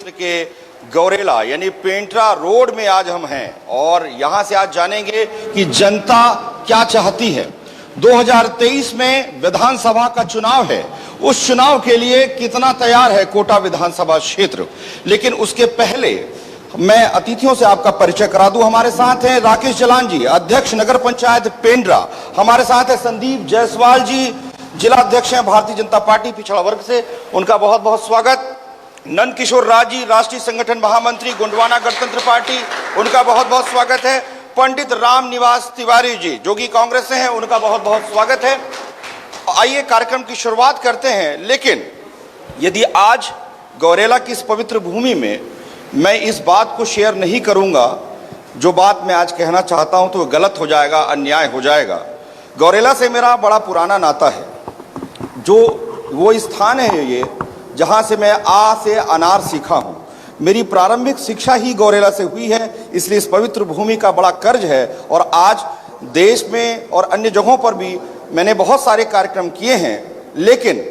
क्षेत्र के गौरेला यानी पेंट्रा रोड में आज हम हैं और यहां से आज जानेंगे कि जनता क्या चाहती है। 2023 में विधानसभा का चुनाव है, उस चुनाव के लिए कितना तैयार है कोटा विधानसभा क्षेत्र। लेकिन उसके पहले मैं अतिथियों से आपका परिचय करा दूं। हमारे साथ हैं राकेश जलान जी, अध्यक्ष नगर पंचायत पेंड्रा। हमारे साथ है संदीप जायसवाल जी, जिला अध्यक्ष हैं भारतीय जनता पार्टी पिछड़ा वर्ग से, उनका बहुत बहुत स्वागत। नंद किशोर राज जी, राष्ट्रीय संगठन महामंत्री गोंडवाना गणतंत्र पार्टी, उनका बहुत बहुत स्वागत है। पंडित राम निवास तिवारी जी जोगी कांग्रेस से हैं, उनका बहुत बहुत स्वागत है। आइए कार्यक्रम की शुरुआत करते हैं। लेकिन यदि आज गौरेला की इस पवित्र भूमि में मैं इस बात को शेयर नहीं करूंगा, जो बात मैं आज कहना चाहता हूं, तो गलत हो जाएगा, अन्याय हो जाएगा। गौरेला से मेरा बड़ा पुराना नाता है। जो वो स्थान है ये जहां से मैं आ से अनार सीखा हूं। मेरी प्रारंभिक शिक्षा ही गौरेला से हुई है, इसलिए इस पवित्र भूमि का बड़ा कर्ज है। और आज देश में और अन्य जगहों पर भी मैंने बहुत सारे कार्यक्रम किए हैं, लेकिन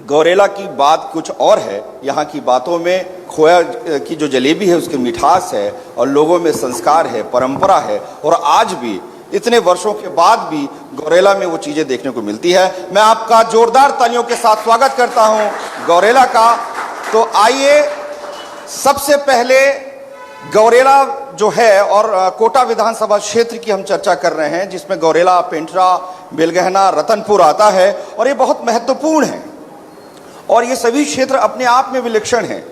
गौरेला की बात कुछ और है। यहाँ की बातों में खोया की जो जलेबी है उसकी मिठास है, और लोगों में संस्कार है, परंपरा है, और आज भी इतने वर्षों के बाद भी गौरेला में वो चीजें देखने को मिलती है। मैं आपका जोरदार तालियों के साथ स्वागत करता हूं गौरेला का। तो आइए सबसे पहले गौरेला जो है और कोटा विधानसभा क्षेत्र की हम चर्चा कर रहे हैं, जिसमें गौरेला, पेंट्रा, बेलगहना, रतनपुर आता है, और ये बहुत महत्वपूर्ण है। और ये सभी क्षेत्र अपने आप में विलक्षण हैं।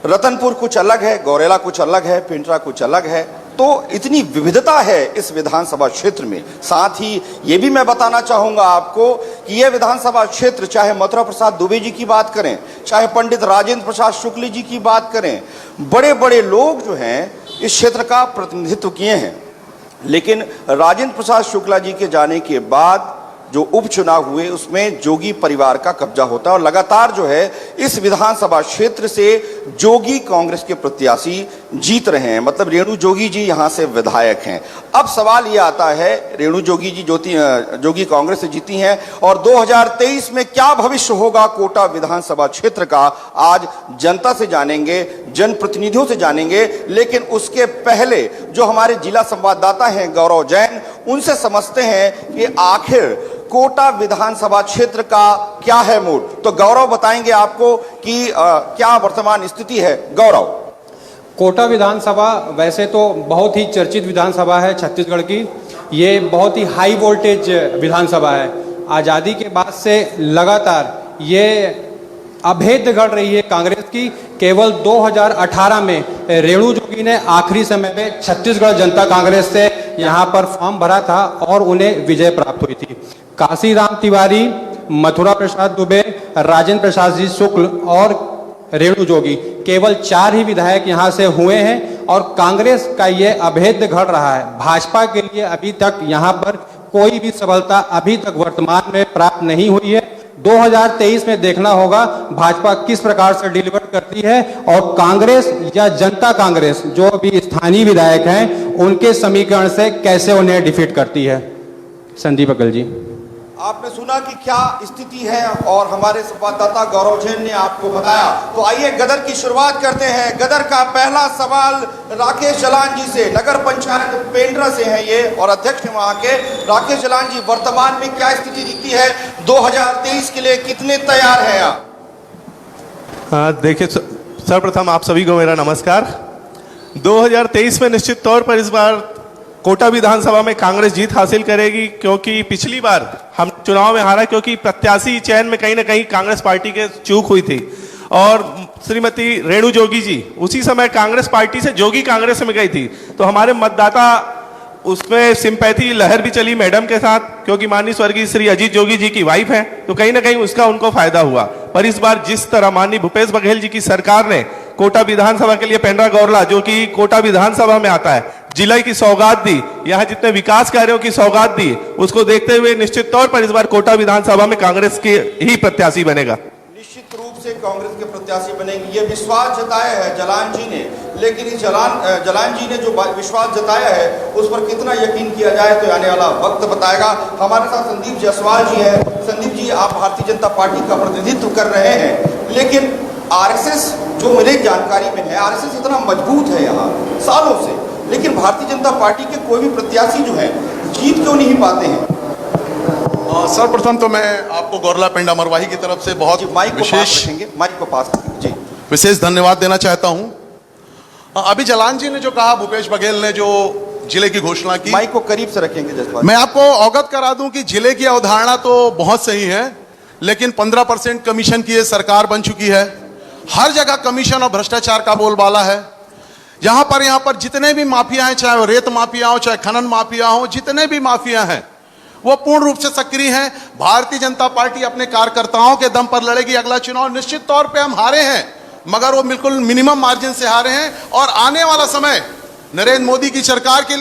रतनपुर कुछ अलग है, गौरेला कुछ अलग है, पेंट्रा कुछ अलग है। तो इतनी विविधता है इस विधानसभा क्षेत्र में। साथ ही ये भी मैं बताना चाहूंगा आपको कि यह विधानसभा क्षेत्र, चाहे मथुरा प्रसाद दुबे जी की बात करें, चाहे पंडित राजेंद्र प्रसाद शुक्ल जी की बात करें, बड़े बड़े लोग जो हैं इस क्षेत्र का प्रतिनिधित्व किए हैं। लेकिन राजेंद्र प्रसाद शुक्ला जी के जाने के बाद जो उपचुनाव हुए उसमें जोगी परिवार का कब्जा होता है, और लगातार जो है इस विधानसभा क्षेत्र से जोगी कांग्रेस के प्रत्याशी जीत रहे हैं। मतलब रेणु जोगी जी यहां से विधायक हैं। अब सवाल यह आता है, रेणु जोगी जी जोगी कांग्रेस से जीती हैं, और 2023 में क्या भविष्य होगा कोटा विधानसभा क्षेत्र का, आज जनता से जानेंगे, जनप्रतिनिधियों से जानेंगे। लेकिन उसके पहले जो हमारे जिला संवाददाता हैं गौरव जैन, उनसे समझते हैं कि आखिर कोटा विधानसभा क्षेत्र का क्या है मूड। तो गौरव बताएंगे आपको कि क्या वर्तमान स्थिति है। गौरव। कोटा विधानसभा वैसे तो बहुत ही चर्चित विधानसभा है छत्तीसगढ़ की। ये बहुत ही हाई वोल्टेज विधानसभा है। आज़ादी के बाद से लगातार ये अभेद्य गढ़ रही है कांग्रेस की। केवल 2018 में रेणु जोगी ने आखिरी समय पे छत्तीसगढ़ जनता कांग्रेस से यहाँ पर फॉर्म भरा था और उन्हें विजय प्राप्त हुई थी। काशीराम तिवारी, मथुरा प्रसाद दुबे, राजेंद्र प्रसाद जी शुक्ल और रेणु जोगी, केवल 4 ही विधायक यहाँ से हुए हैं, और कांग्रेस का ये अभेद्य गढ़ रहा है। भाजपा के लिए अभी तक यहाँ पर कोई भी सफलता अभी तक वर्तमान में प्राप्त नहीं हुई है। 2023 में देखना होगा भाजपा किस प्रकार से डिलीवर करती है, और कांग्रेस या जनता कांग्रेस जो भी स्थानीय विधायक हैं उनके समीकरण से कैसे उन्हें डिफीट करती है। संदीप अकल जी। आपने सुना कि क्या स्थिति है, और हमारे संवाददाता गौरव जैन ने आपको बताया। तो आइए गदर की शुरुआत करते हैं। गदर का पहला सवाल राकेश जलान जी से, नगर पंचायत पेंड्रा से हैं ये और अध्यक्ष हैं वहां के। राकेश जलान जी, वर्तमान में क्या स्थिति दिखती है? 2023 के लिए कितने तैयार हैं आप? देखिए, सर्वप्रथम आप सभी को मेरा नमस्कार। 2023 में निश्चित तौर पर इस बार कोटा विधानसभा में कांग्रेस जीत हासिल करेगी, क्योंकि पिछली बार हम चुनाव में हारा क्योंकि प्रत्याशी चयन में कहीं ना कहीं कांग्रेस पार्टी के चूक हुई थी। और श्रीमती रेणु जोगी जी उसी समय कांग्रेस पार्टी से जोगी कांग्रेस में गई थी, तो हमारे मतदाता उसमें सिंपैथी लहर भी चली मैडम के साथ, क्योंकि माननीय स्वर्गीय श्री अजीत जोगी जी की वाइफ है, तो कहीं ना कहीं उसका उनको फायदा हुआ। पर इस बार जिस तरह माननीय भूपेश बघेल जी की सरकार ने कोटा विधानसभा के लिए पेंड्रा गौरेला, जो कि कोटा विधानसभा में आता है, जिले की सौगात दी, यहाँ जितने विकास कार्यों की सौगात दी, उसको देखते हुए निश्चित तौर पर इस बार कोटा विधानसभा में कांग्रेस के ही प्रत्याशी बनेगा। निश्चित रूप से कांग्रेस के प्रत्याशी बनेंगे, ये विश्वास जताया है जलान जी ने। लेकिन इस जलान जी ने जो विश्वास जताया है उस पर कितना यकीन किया जाए तो आने वाला वक्त बताएगा। हमारे साथ संदीप जायसवाल जी है। संदीप जी, आप भारतीय जनता पार्टी का प्रतिनिधित्व कर रहे हैं, लेकिन आरएसएस जो मेरे जानकारी में है, आरएसएस इतना मजबूत है यहाँ सालों से, लेकिन भारतीय जनता पार्टी के कोई भी प्रत्याशी जो है जीत क्यों नहीं पाते हैं? सर्वप्रथम तो मैं आपको गौरला पेंडा मरवाही की तरफ से बहुत माइक को पास रखेंगे, माइक को पास रखेंगे जी। विशेष धन्यवाद देना चाहता हूं। अभी जलान जी ने जो कहा, भूपेश बघेल ने जो जिले की घोषणा की, माइक को करीब से रखेंगे जसपाल। मैं आपको अवगत करा दूं कि जिले की अवधारणा तो बहुत सही है, लेकिन 15% कमीशन की ये सरकार बन चुकी है। हर जगह कमीशन और भ्रष्टाचार का बोलबाला है। यहां पर जितने भी माफिया हैं, चाहे वो रेत माफिया हो, चाहे खनन माफिया हो, जितने भी माफिया हैं वो पूर्ण रूप से सक्रिय हैं। भारतीय जनता पार्टी अपने कार्यकर्ताओं के दम पर लड़ेगी। अगला चुनाव निश्चित तौर पे हम हारे हैं, मगर वो बिल्कुल मिनिमम मार्जिन से हारे हैं। और आने वाला समय नरेंद्र मोदी की सरकार के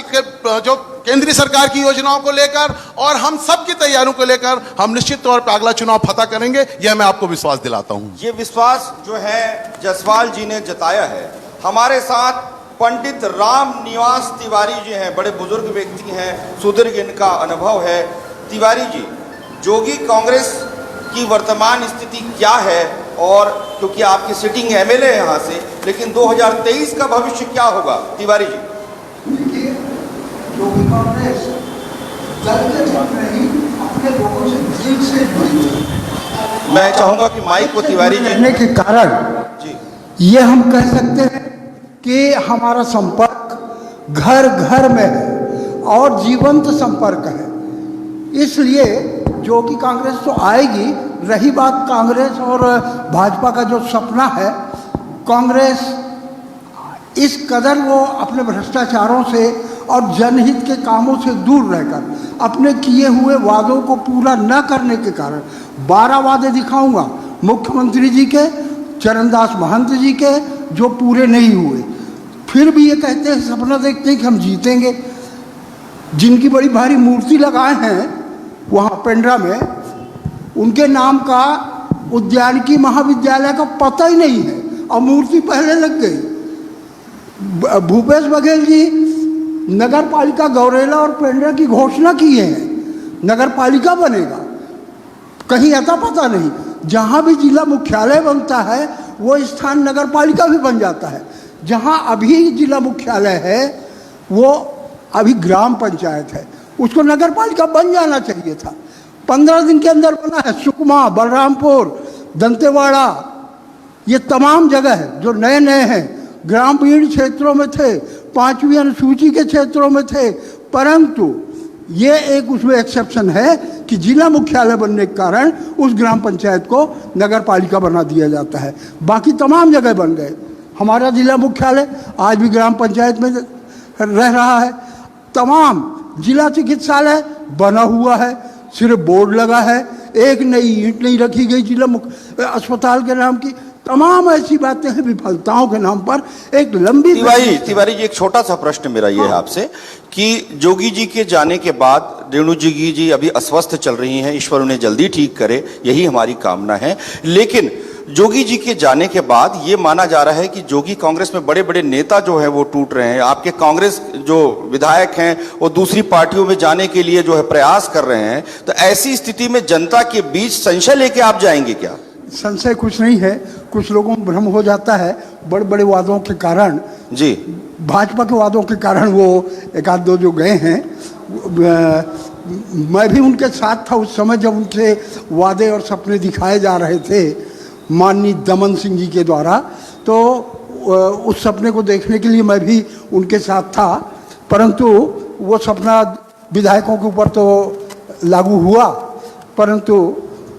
जो केंद्रीय सरकार की योजनाओं को लेकर और हम सब की तैयारियों को लेकर हम निश्चित तौर पर अगला चुनाव फतह करेंगे, यह मैं आपको विश्वास दिलाता हूं। ये विश्वास जो है जसवाल जी ने जताया है। हमारे साथ पंडित राम निवास तिवारी जी हैं, बड़े बुजुर्ग व्यक्ति हैं, सुदीर्घ इनका अनुभव है। तिवारी जी, जोगी कांग्रेस की वर्तमान स्थिति क्या है? और क्योंकि आपकी सिटिंग एमएलए यहाँ से, लेकिन 2023 का भविष्य क्या होगा तिवारी जी? देखिए, जोगी कांग्रेस दल के तौर पर ही अपने लोगों से दिल से जुड़ी है। मैं चाहूंगा कि माइक को तिवारी जी रहने के कारण जी, ये हम कह सकते हैं कि हमारा संपर्क घर घर में है और जीवंत संपर्क है। इसलिए जोगी कांग्रेस तो आएगी। रही बात कांग्रेस और भाजपा का जो सपना है, कांग्रेस इस कदर वो अपने भ्रष्टाचारों से और जनहित के कामों से दूर रहकर अपने किए हुए वादों को पूरा न करने के कारण 12 वादे दिखाऊंगा मुख्यमंत्री जी के, चरणदास महंत जी के, जो पूरे नहीं हुए। फिर भी ये कहते हैं, सपना देखते हैं कि हम जीतेंगे। जिनकी बड़ी भारी मूर्ति लगाए हैं वहाँ पेंड्रा में, उनके नाम का उद्यानिकी महाविद्यालय का पता ही नहीं है और मूर्ति पहले लग गई। भूपेश बघेल जी नगर पालिका गौरेला और पेंड्रा की घोषणा किए हैं, नगर पालिका बनेगा, कहीं अता पता नहीं। जहाँ भी जिला मुख्यालय बनता है वो स्थान नगर पालिका भी बन जाता है। जहाँ अभी जिला मुख्यालय है वो अभी ग्राम पंचायत है, उसको नगर पालिका बन जाना चाहिए था। 15 दिन के अंदर बना है। सुकमा, बलरामपुर, दंतेवाड़ा, ये तमाम जगह है जो नए नए हैं, ग्रामीण क्षेत्रों में थे, 5वीं अनुसूची के क्षेत्रों में थे, परंतु ये एक उसमें एक्सेप्शन है कि जिला मुख्यालय बनने के कारण उस ग्राम पंचायत को नगर पालिका बना दिया जाता है। बाकी तमाम जगह बन गए। हमारा जिला मुख्यालय आज भी ग्राम पंचायत में रह रहा है। तमाम जिला चिकित्सालय बना हुआ है, सिर्फ बोर्ड लगा है, एक नई ईंट नहीं रखी गई जिला अस्पताल के नाम की। तमाम ऐसी बातें हैं विफलताओं के नाम पर। एक लंबी तिवारी जी, एक छोटा सा प्रश्न मेरा ये है आपसे कि जोगी जी के जाने के बाद रेणु जोगी जी अभी अस्वस्थ चल रही हैं, ईश्वर उन्हें जल्दी ठीक करे, यही हमारी कामना है। लेकिन जोगी जी के जाने के बाद ये माना जा रहा है कि जोगी कांग्रेस में बड़े बड़े नेता जो है वो टूट रहे हैं। आपके कांग्रेस जो विधायक हैं वो दूसरी पार्टियों में जाने के लिए जो है प्रयास कर रहे हैं। तो ऐसी स्थिति में जनता के बीच संशय लेके आप जाएंगे क्या? संशय कुछ नहीं है। कुछ लोगों को भ्रम हो जाता है बड़े बड़े वादों के कारण जी, भाजपा के वादों के कारण। वो एक आध दो जो गए हैं, मैं भी उनके साथ था उस समय जब उनसे वादे और सपने दिखाए जा रहे थे माननीय दमन सिंह जी के द्वारा। तो उस सपने को देखने के लिए मैं भी उनके साथ था, परंतु वो सपना विधायकों के ऊपर तो लागू हुआ, परंतु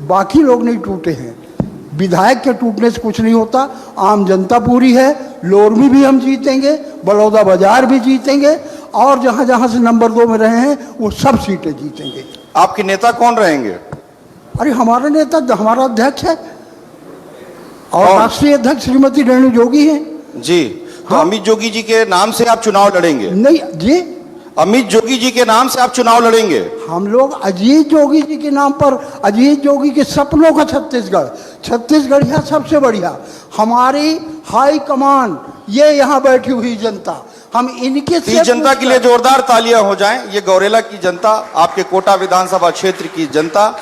बाकी लोग नहीं टूटे हैं। विधायक के टूटने से कुछ नहीं होता। आम जनता पूरी है। लोरमी भी हम जीतेंगे, बलौदा बाजार भी जीतेंगे, और जहाँ जहाँ से नंबर 2 में रहे हैं वो सब सीटें जीतेंगे। आपके नेता कौन रहेंगे? अरे हमारा नेता हमारा अध्यक्ष है और राष्ट्रीय अध्यक्ष श्रीमती रेणु जोगी हैं जी। तो हाँ? अमित जोगी जी के नाम से आप चुनाव लड़ेंगे? नहीं जी, अमित जोगी जी के नाम से आप चुनाव लड़ेंगे? हम लोग अजीत जोगी जी के नाम पर, अजीत जोगी के सपनों का छत्तीसगढ़िया सबसे बढ़िया हमारी हाई कमान, ये यहाँ बैठी हुई जनता, हम इनके इस जनता के लिए जोरदार तालियां हो जाएं। ये गौरेला की जनता, आपके कोटा विधानसभा क्षेत्र की जनता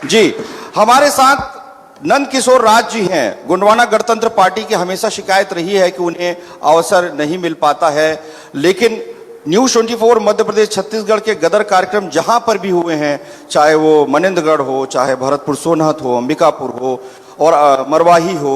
जी। हमारे साथ नंद किशोर राज जी हैं, गोंडवाना गणतंत्र पार्टी की हमेशा शिकायत रही है कि उन्हें अवसर नहीं मिल पाता है, लेकिन न्यूज़ 24 मध्य प्रदेश छत्तीसगढ़ के गदर कार्यक्रम जहां पर भी हुए हैं, चाहे वो मनेंद्रगढ़ हो, चाहे भरतपुर सोनहत हो, अंबिकापुर हो और मरवाही हो,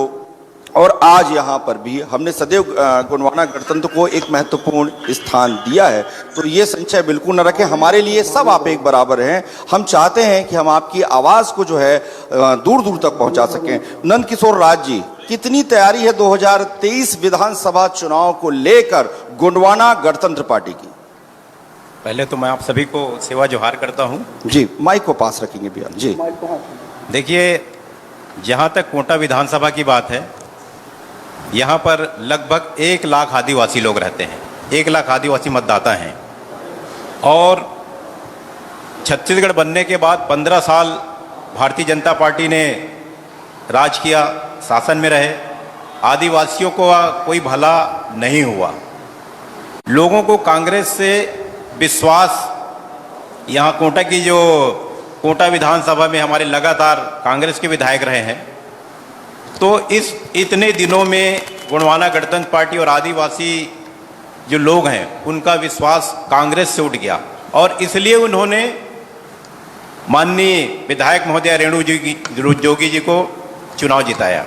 और आज यहाँ पर भी हमने सदैव गोंडवाना गणतंत्र को एक महत्वपूर्ण स्थान दिया है। तो ये संशय बिल्कुल न रखें, हमारे लिए सब आप एक बराबर हैं। हम चाहते हैं कि हम आपकी आवाज़ को जो है दूर दूर तक पहुंचा सकें। नंद किशोर राज जी, कितनी तैयारी है 2023 विधानसभा चुनाव को लेकर गोंडवाना गणतंत्र पार्टी की? पहले तो मैं आप सभी को सेवा जोहार करता हूं। जी, माइक को पास रखेंगे भैया जी। देखिए, जहां तक कोटा विधानसभा की बात है, यहाँ पर लगभग 1 लाख आदिवासी लोग रहते हैं, 1 लाख आदिवासी मतदाता हैं। और छत्तीसगढ़ बनने के बाद 15 साल भारतीय जनता पार्टी ने राज किया, शासन में रहे, आदिवासियों को कोई भला नहीं हुआ। लोगों को कांग्रेस से विश्वास, यहाँ कोटा की जो कोटा विधानसभा में हमारे लगातार कांग्रेस के विधायक रहे हैं, तो इस इतने दिनों में गोंडवाना गणतंत्र पार्टी और आदिवासी जो लोग हैं उनका विश्वास कांग्रेस से उठ गया, और इसलिए उन्होंने माननीय विधायक महोदय रेणु जोगी जी को चुनाव जिताया।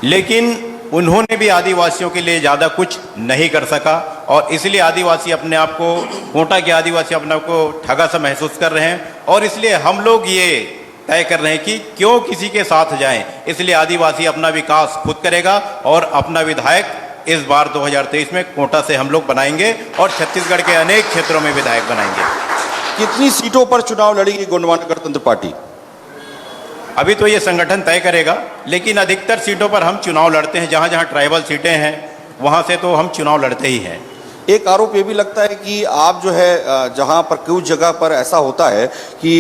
लेकिन उन्होंने भी आदिवासियों के लिए ज़्यादा कुछ नहीं कर सका, और इसलिए आदिवासी अपने आप को, कोटा के आदिवासी अपने आप को ठगा सा महसूस कर रहे हैं। और इसलिए हम लोग ये तय कर रहे हैं कि क्यों किसी के साथ जाएं, इसलिए आदिवासी अपना विकास खुद करेगा, और अपना विधायक इस बार 2023 में कोटा से हम लोग बनाएंगे, और छत्तीसगढ़ के अनेक क्षेत्रों में विधायक बनाएंगे। कितनी सीटों पर चुनाव लड़ेगी गोंडवाना गणतंत्र पार्टी? अभी तो ये संगठन तय करेगा, लेकिन अधिकतर सीटों पर हम चुनाव लड़ते हैं। जहां जहां ट्राइबल सीटें हैं वहां से तो हम चुनाव लड़ते ही हैं। एक आरोप ये भी लगता है कि आप जो है जहां पर कुछ जगह पर ऐसा होता है कि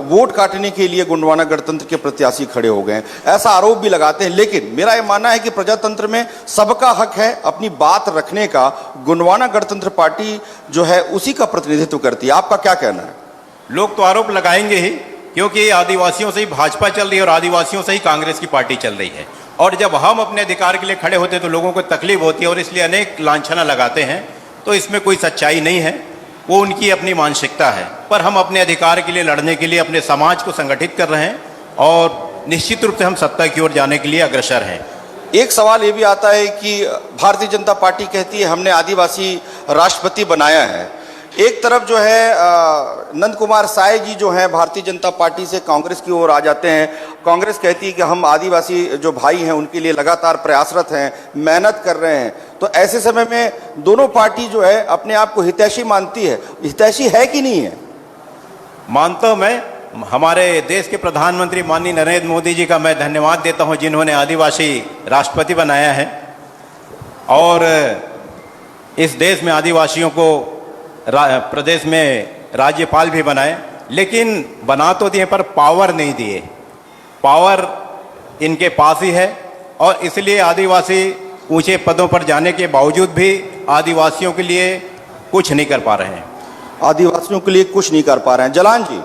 वोट काटने के लिए गोंडवाना गणतंत्र के प्रत्याशी खड़े हो गए, ऐसा आरोप भी लगाते हैं। लेकिन मेरा ये मानना है कि प्रजातंत्र में सबका हक है अपनी बात रखने का। गोंडवाना गणतंत्र पार्टी जो है उसी का प्रतिनिधित्व करती है। आपका क्या कहना है? लोग तो आरोप लगाएंगे ही, क्योंकि आदिवासियों से ही भाजपा चल रही है और आदिवासियों से ही कांग्रेस की पार्टी चल रही है। और जब हम अपने अधिकार के लिए खड़े होते हैं तो लोगों को तकलीफ होती है, और इसलिए अनेक लांछना लगाते हैं। तो इसमें कोई सच्चाई नहीं है, वो उनकी अपनी मानसिकता है। पर हम अपने अधिकार के लिए लड़ने के लिए अपने समाज को संगठित कर रहे हैं, और निश्चित रूप से हम सत्ता की ओर जाने के लिए अग्रसर हैं। एक सवाल ये भी आता है कि भारतीय जनता पार्टी कहती है हमने आदिवासी राष्ट्रपति बनाया है। एक तरफ जो है नंद कुमार साय जी जो हैं भारतीय जनता पार्टी से कांग्रेस की ओर आ जाते हैं। कांग्रेस कहती है कि हम आदिवासी जो भाई हैं उनके लिए लगातार प्रयासरत हैं, मेहनत कर रहे हैं। तो ऐसे समय में दोनों पार्टी जो है अपने आप को हितैषी मानती है। हितैषी है कि नहीं है? मानता हूं मैं। हमारे देश के प्रधानमंत्री माननीय नरेंद्र मोदी जी का मैं धन्यवाद देता हूं, जिन्होंने आदिवासी राष्ट्रपति बनाया है, और इस देश में आदिवासियों को प्रदेश में राज्यपाल भी बनाए। लेकिन बना तो दिए पर पावर नहीं दिए। पावर इनके पास ही है, और इसलिए आदिवासी ऊंचे पदों पर जाने के बावजूद भी आदिवासियों के लिए कुछ नहीं कर पा रहे हैं। आदिवासियों के लिए कुछ नहीं कर पा रहे हैं। जलान जी,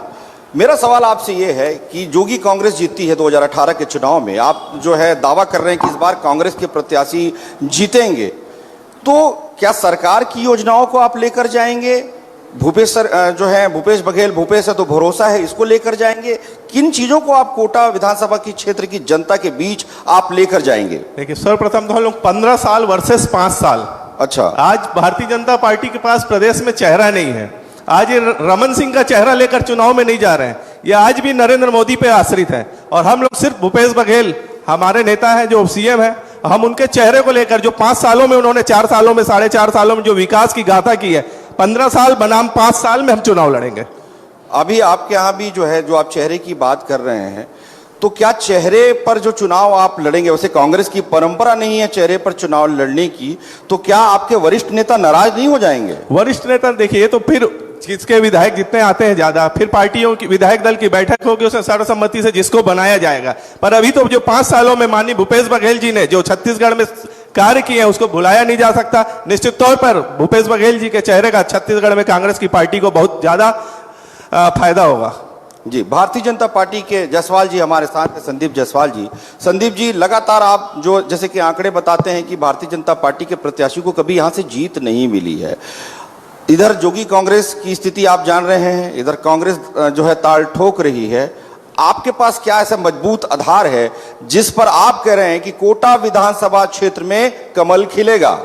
मेरा सवाल आपसे ये है कि जोगी कांग्रेस जीतती है 2018 के चुनाव में, आप जो है दावा कर रहे हैं कि इस बार कांग्रेस के प्रत्याशी जीतेंगे, तो क्या सरकार की योजनाओं को आप लेकर जाएंगे? भूपेश सर जो है भूपेश बघेल, भूपेश है तो भरोसा है, इसको लेकर जाएंगे? किन चीजों को आप कोटा विधानसभा की क्षेत्र की जनता के बीच आप लेकर जाएंगे? देखिए, सर्वप्रथम तो हम लोग 15 साल वर्सेस 5 साल। अच्छा, आज भारतीय जनता पार्टी के पास प्रदेश में चेहरा नहीं है। आज ये रमन सिंह का चेहरा लेकर चुनाव में नहीं जा रहे हैं, ये आज भी नरेंद्र मोदी पे आश्रित है। और हम लोग सिर्फ भूपेश बघेल हमारे नेता हैं जो सीएम है, हम उनके चेहरे को लेकर, जो 5 सालों में उन्होंने 4 सालों में 4.5 सालों में जो विकास की गाथा की है, 15 साल बनाम 5 साल में हम चुनाव लड़ेंगे। अभी आपके यहाँ भी जो है, जो आप चेहरे की बात कर रहे हैं, तो क्या चेहरे पर जो चुनाव आप लड़ेंगे, वैसे कांग्रेस की परंपरा नहीं है चेहरे पर चुनाव लड़ने की, तो क्या आपके वरिष्ठ नेता नाराज नहीं हो जाएंगे? वरिष्ठ नेता देखिए, तो फिर जिसके विधायक जितने आते हैं ज्यादा, फिर पार्टियों की विधायक दल की बैठक होगी, उसमें सर्वसम्मति से जिसको बनाया जाएगा। पर अभी तो जो 5 सालों में माननीय भूपेश बघेल जी ने जो छत्तीसगढ़ में कार्य किए हैं उसको भुलाया नहीं जा सकता। निश्चित तौर पर भूपेश बघेल जी के चेहरे का छत्तीसगढ़ में कांग्रेस की पार्टी को बहुत ज्यादा फायदा होगा। जी, भारतीय जनता पार्टी के जायसवाल जी हमारे साथ हैं, संदीप जायसवाल जी। संदीप जी, लगातार आप जो जैसे कि आंकड़े बताते हैं कि भारतीय जनता पार्टी के प्रत्याशी को कभी यहां से जीत नहीं मिली है। इधर जोगी कांग्रेस की स्थिति आप जान रहे हैं, इधर कांग्रेस जो है ताल ठोक रही है। आपके पास क्या ऐसा मजबूत आधार है जिस पर आप कह रहे हैं कि कोटा विधानसभा क्षेत्र में कमल खिलेगा?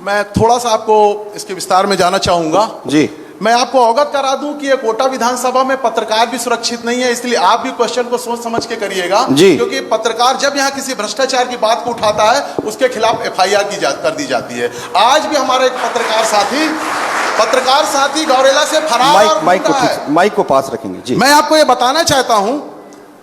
मैं थोड़ा सा आपको इसके विस्तार में जाना चाहूंगा जी। मैं आपको अवगत करा दूं कि ये कोटा विधानसभा में पत्रकार भी सुरक्षित नहीं है, इसलिए आप भी क्वेश्चन को सोच समझ के करिएगा जी। क्योंकि पत्रकार जब यहाँ किसी भ्रष्टाचार की बात को उठाता है उसके खिलाफ एफआईआर कर दी जाती है। आज भी हमारा एक पत्रकार साथी गौरेला से फरार और माइक को पास रखेंगे जी। मैं आपको ये बताना चाहता हूं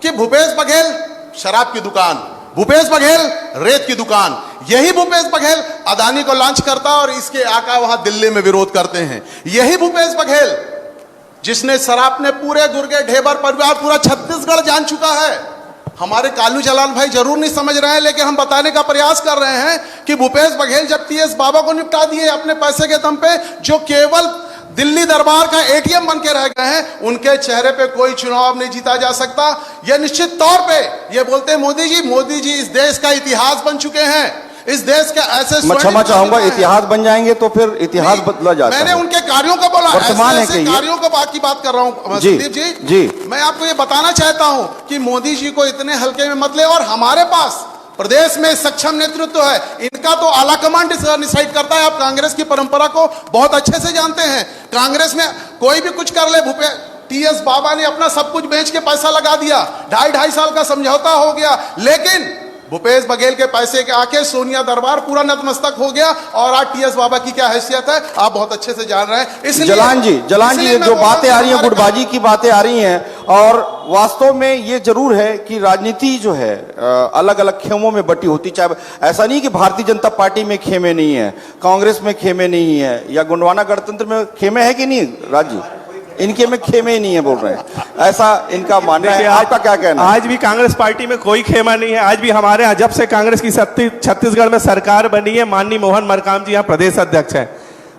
कि भूपेश बघेल शराब की दुकान, भूपेश बघेल रेत की दुकान, यही भूपेश बघेल अदानी को लॉन्च करता और इसके आका वहां दिल्ली में विरोध करते हैं। यही भूपेश बघेल जिसने शराब ने पूरे दुर्गे ढेबर परिवार पूरा छत्तीसगढ़ जान चुका है। हमारे कालू जलाल भाई जरूर नहीं समझ रहे हैं, लेकिन हम बताने का प्रयास कर रहे हैं कि भूपेश बघेल जब टीएस बाबा को निपटा दिए अपने पैसे के दम पे, जो केवल दिल्ली दरबार का एटीएम बन के रह गए हैं, उनके चेहरे पे कोई चुनाव नहीं जीता जा सकता। यह निश्चित तौर पे ये बोलते हैं मोदी जी इस देश का इतिहास बन चुके हैं। इस देश का ऐसे मैं क्षमा चाहूंगा, इतिहास बन जाएंगे तो फिर इतिहास बदला जाता है। मैंने उनके कार्यों को बोला, वर्तमान है ऐसे कार्यों को बाकी बात कर रहा हूं संदीप जी। मैं आपको ये बताना चाहता हूं कि मोदी जी को इतने हल्के में मत ले, और हमारे पास प्रदेश में सक्षम नेतृत्व है, इनका तो आला कमांड डिसाइड करता है। आप कांग्रेस की परंपरा को बहुत अच्छे से जानते हैं। कांग्रेस में कोई भी कुछ कर ले, टीएस बाबा ने अपना सब कुछ बेच के पैसा लगा दिया, 2.5 साल का समझौता हो गया, लेकिन भूपेश बघेल के पैसे के आके सोनिया दरबार पूरा नतमस्तक हो गया। और आज टीएस बाबा की क्या हैसियत है आप बहुत अच्छे से जान रहे हैं। इसलिए जलान जी जो बातें आ रही हैं, गुटबाजी की बातें आ रही हैं, और वास्तव में ये जरूर है कि राजनीति जो है अलग अलग खेमों में बटी होती। चाहे ऐसा नहीं कि भारतीय जनता पार्टी में खेमे नहीं है, कांग्रेस में खेमे नहीं है, या गोंडवाना गणतंत्र में खेमे है कि नहीं? राज्य इनके में खेमे ही नहीं है बोल रहे हैं, ऐसा इनका मानना है। आपका क्या कहना है? आज भी कांग्रेस पार्टी में कोई खेमा नहीं है। आज भी हमारे यहाँ जब से कांग्रेस की छत्तीसगढ़ में सरकार बनी है, माननीय मोहन मरकाम जी यहाँ प्रदेश अध्यक्ष है,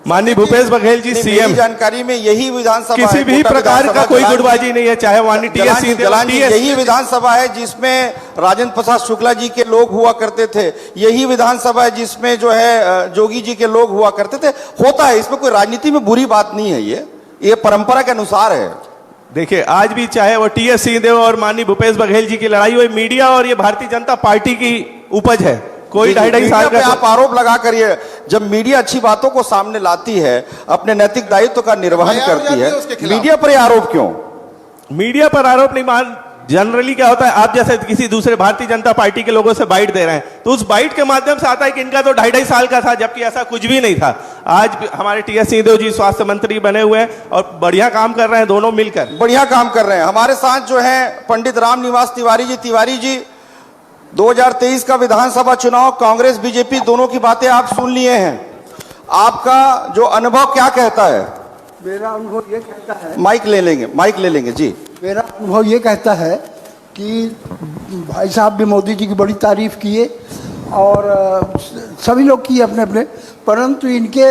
माननीय भूपेश बघेल जी सीएम। जानकारी में यही विधानसभा किसी भी प्रकार का कोई गुटबाजी नहीं है, चाहे माननीय टीएस यही विधानसभा है जिसमें राजेंद्र प्रसाद शुक्ला जी के लोग हुआ करते थे, यही विधानसभा है जिसमें जो है जोगी जी के लोग हुआ करते थे। होता है, इसमें कोई राजनीति में बुरी बात नहीं है, ये परंपरा के अनुसार है। देखिए, आज भी चाहे वो टीएस सिंहदेव और माननीय भूपेश बघेल जी की लड़ाई हो, मीडिया और ये भारतीय जनता पार्टी की उपज है। कोई 2.5 साल का आप आरोप लगा करिए, जब मीडिया अच्छी बातों को सामने लाती है, अपने नैतिक दायित्व का निर्वहन करती है, मीडिया पर आरोप क्यों? मीडिया पर आरोप नहीं, जनरली क्या होता है, आप जैसे किसी दूसरे भारतीय जनता पार्टी के लोगों से बाइट दे रहे हैं, तो उस बाइट के माध्यम से आता है कि इनका तो 2.5 साल का था, जबकि ऐसा कुछ भी नहीं था। आज हमारे टीएस सिंहदेव जी स्वास्थ्य मंत्री बने हुए हैं और बढ़िया काम कर रहे हैं, दोनों मिलकर बढ़िया काम कर रहे हैं। हमारे साथ जो है पंडित रामनिवास तिवारी जी 2023 का विधानसभा चुनाव, कांग्रेस बीजेपी दोनों की बातें आप सुन लिए हैं, आपका जो अनुभव क्या कहता है? मेरा अनुभव ये कहता है, माइक ले लेंगे जी। मेरा अनुभव ये कहता है कि भाई साहब भी मोदी जी की बड़ी तारीफ किए और सभी लोग किए अपने अपने, परंतु इनके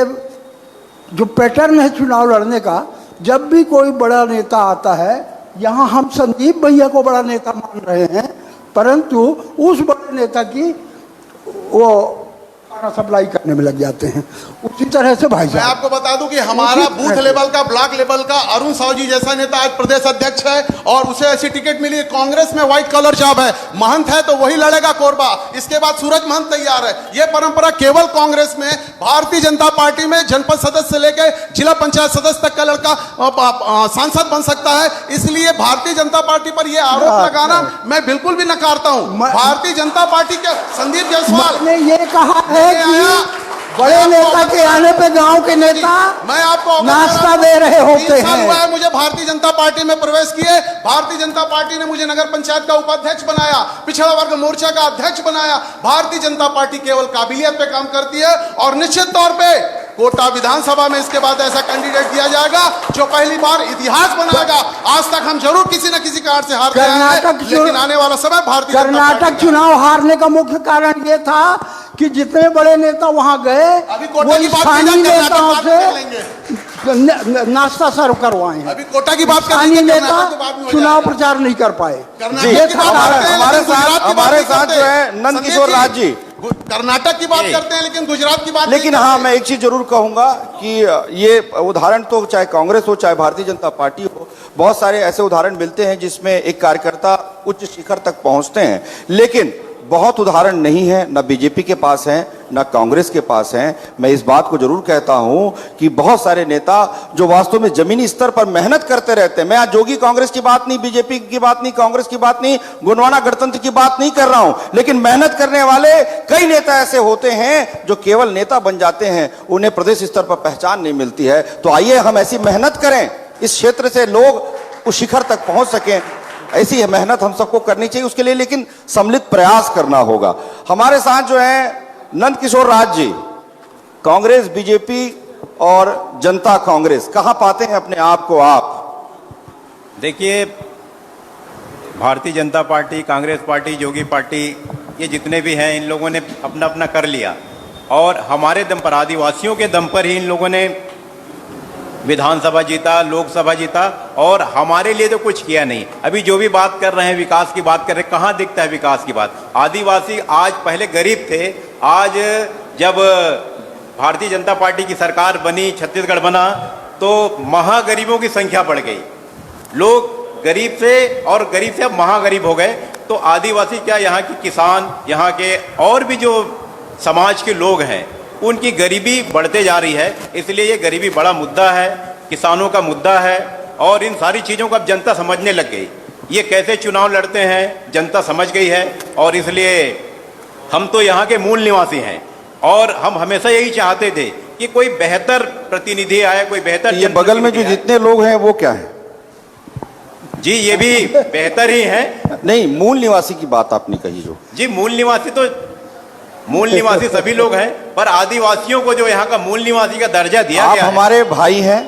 जो पैटर्न है चुनाव लड़ने का, जब भी कोई बड़ा नेता आता है, यहाँ हम संदीप भैया को बड़ा नेता मान रहे हैं, परंतु उस बड़े नेता की वो सप्लाई करने में लग जाते हैं। उसी तरह से भाई मैं आपको बता दूं कि हमारा बूथ लेवल का, ब्लॉक लेवल का अरुण साहू जी जैसा नेता आज प्रदेश अध्यक्ष है और उसे ऐसी टिकट मिली। कांग्रेस में व्हाइट कलर जॉब है, महंत है तो वही लड़ेगा कोरबा, इसके बाद सूरज महंत तैयार है। यह परंपरा केवल कांग्रेस में, भारतीय जनता पार्टी में जनपद सदस्य से लेकर जिला पंचायत सदस्य तक का लड़का सांसद बन सकता है। इसलिए भारतीय जनता पार्टी पर यह आरोप लगाना मैं बिल्कुल भी नकारता हूं। भारतीय जनता पार्टी के संदीप जायसवाल ने ये कहा है कि बड़े नेता के आने पे गांव के नेता मैं आपको नाश्ता दे रहे होते हैं। हुआ है मुझे भारतीय जनता पार्टी में प्रवेश किए, भारतीय जनता पार्टी ने मुझे नगर पंचायत का उपाध्यक्ष बनाया, पिछड़ा वर्ग मोर्चा का अध्यक्ष बनाया। भारतीय जनता पार्टी केवल काबिलियत पे काम करती है और निश्चित तौर पे कोटा विधानसभा में इसके बाद ऐसा कैंडिडेट दिया जाएगा जो पहली बार इतिहास बनाएगा। आज तक हम जरूर किसी न किसी कारण से हार गए हैं, लेकिन आने वाला समय भारतीय कर्नाटक चुनाव हारने का मुख्य कारण ये था कि जितने बड़े नेता वहां गए, अभी कोटा की बात स्थानीय नेताओं से नाश्ता सर्व करवाए हैं। अभी कोटा की बात कर स्थानीय रहे थे, नेता कर्नाटक तो बाद में हो चुनाव जाएगा। प्रचार नहीं कर पाए। कर्नाटक जी, की बात करते हैं, हमारे लेकिन गुजरात की बात हमारे नहीं साथ करते। जो है नंद संजय किशोर जी, राज जी। कर्नाटक की बात करते हैं लेकिन गुजरात की बात लेकिन नहीं हाँ, करते। मैं एक चीज जरूर कहूंगा कि ये उदाहरण तो चाहे कांग्रेस हो चाहे भारतीय जनता पार्टी हो, बहुत सारे ऐसे उदाहरण मिलते हैं जिसमें एक कार्यकर्ता उच्च शिखर तक पहुंचते हैं, लेकिन बहुत उदाहरण नहीं है, न बीजेपी के पास है न कांग्रेस के पास है। मैं इस बात को जरूर कहता हूं कि बहुत सारे नेता जो वास्तव में जमीनी स्तर पर मेहनत करते रहते हैं। मैं आज जोगी कांग्रेस की बात नहीं, बीजेपी की बात नहीं, कांग्रेस की बात नहीं, गुणवाना गणतंत्र की बात नहीं कर रहा हूं, लेकिन मेहनत करने वाले कई नेता ऐसे होते हैं जो केवल नेता बन जाते हैं, उन्हें प्रदेश स्तर पर पहचान नहीं मिलती है। तो आइए हम ऐसी मेहनत करें, इस क्षेत्र से लोग उस शिखर तक पहुंच सकें। ऐसी मेहनत हम सबको करनी चाहिए, उसके लिए लेकिन सम्मिलित प्रयास करना होगा। हमारे साथ जो है नंद किशोर राज जी, कांग्रेस, बीजेपी और जनता कांग्रेस, कहां पाते हैं अपने आप को आप? देखिए, भारतीय जनता पार्टी, कांग्रेस पार्टी, जोगी पार्टी, ये जितने भी हैं इन लोगों ने अपना अपना कर लिया, और हमारे दम पर, आदिवासियों के दम पर ही इन लोगों ने विधानसभा जीता, लोकसभा जीता, और हमारे लिए तो कुछ किया नहीं। अभी जो भी बात कर रहे हैं, विकास की बात कर रहे हैं, कहाँ दिखता है विकास की बात? आदिवासी आज पहले गरीब थे, आज जब भारतीय जनता पार्टी की सरकार बनी, छत्तीसगढ़ बना, तो महागरीबों की संख्या बढ़ गई। लोग गरीब से और गरीब से अब महागरीब हो गए। तो आदिवासी क्या, यहाँ के किसान, यहाँ के और भी जो समाज के लोग हैं, उनकी गरीबी बढ़ते जा रही है। इसलिए ये गरीबी बड़ा मुद्दा है, किसानों का मुद्दा है, और इन सारी चीज़ों को अब जनता समझने लग गई। ये कैसे चुनाव लड़ते हैं जनता समझ गई है, और इसलिए हम तो यहाँ के मूल निवासी हैं, और हम हमेशा यही चाहते थे कि कोई बेहतर प्रतिनिधि आए, कोई बेहतर। ये बगल में जो जितने लोग हैं वो क्या है? जी, ये भी बेहतर ही हैं। नहीं, मूल निवासी की बात आपने कही जो। जी, मूल निवासी सभी लोग हैं, पर आदिवासियों को जो यहाँ का मूल निवासी का दर्जा दिया आप गया है। हमारे भाई हैं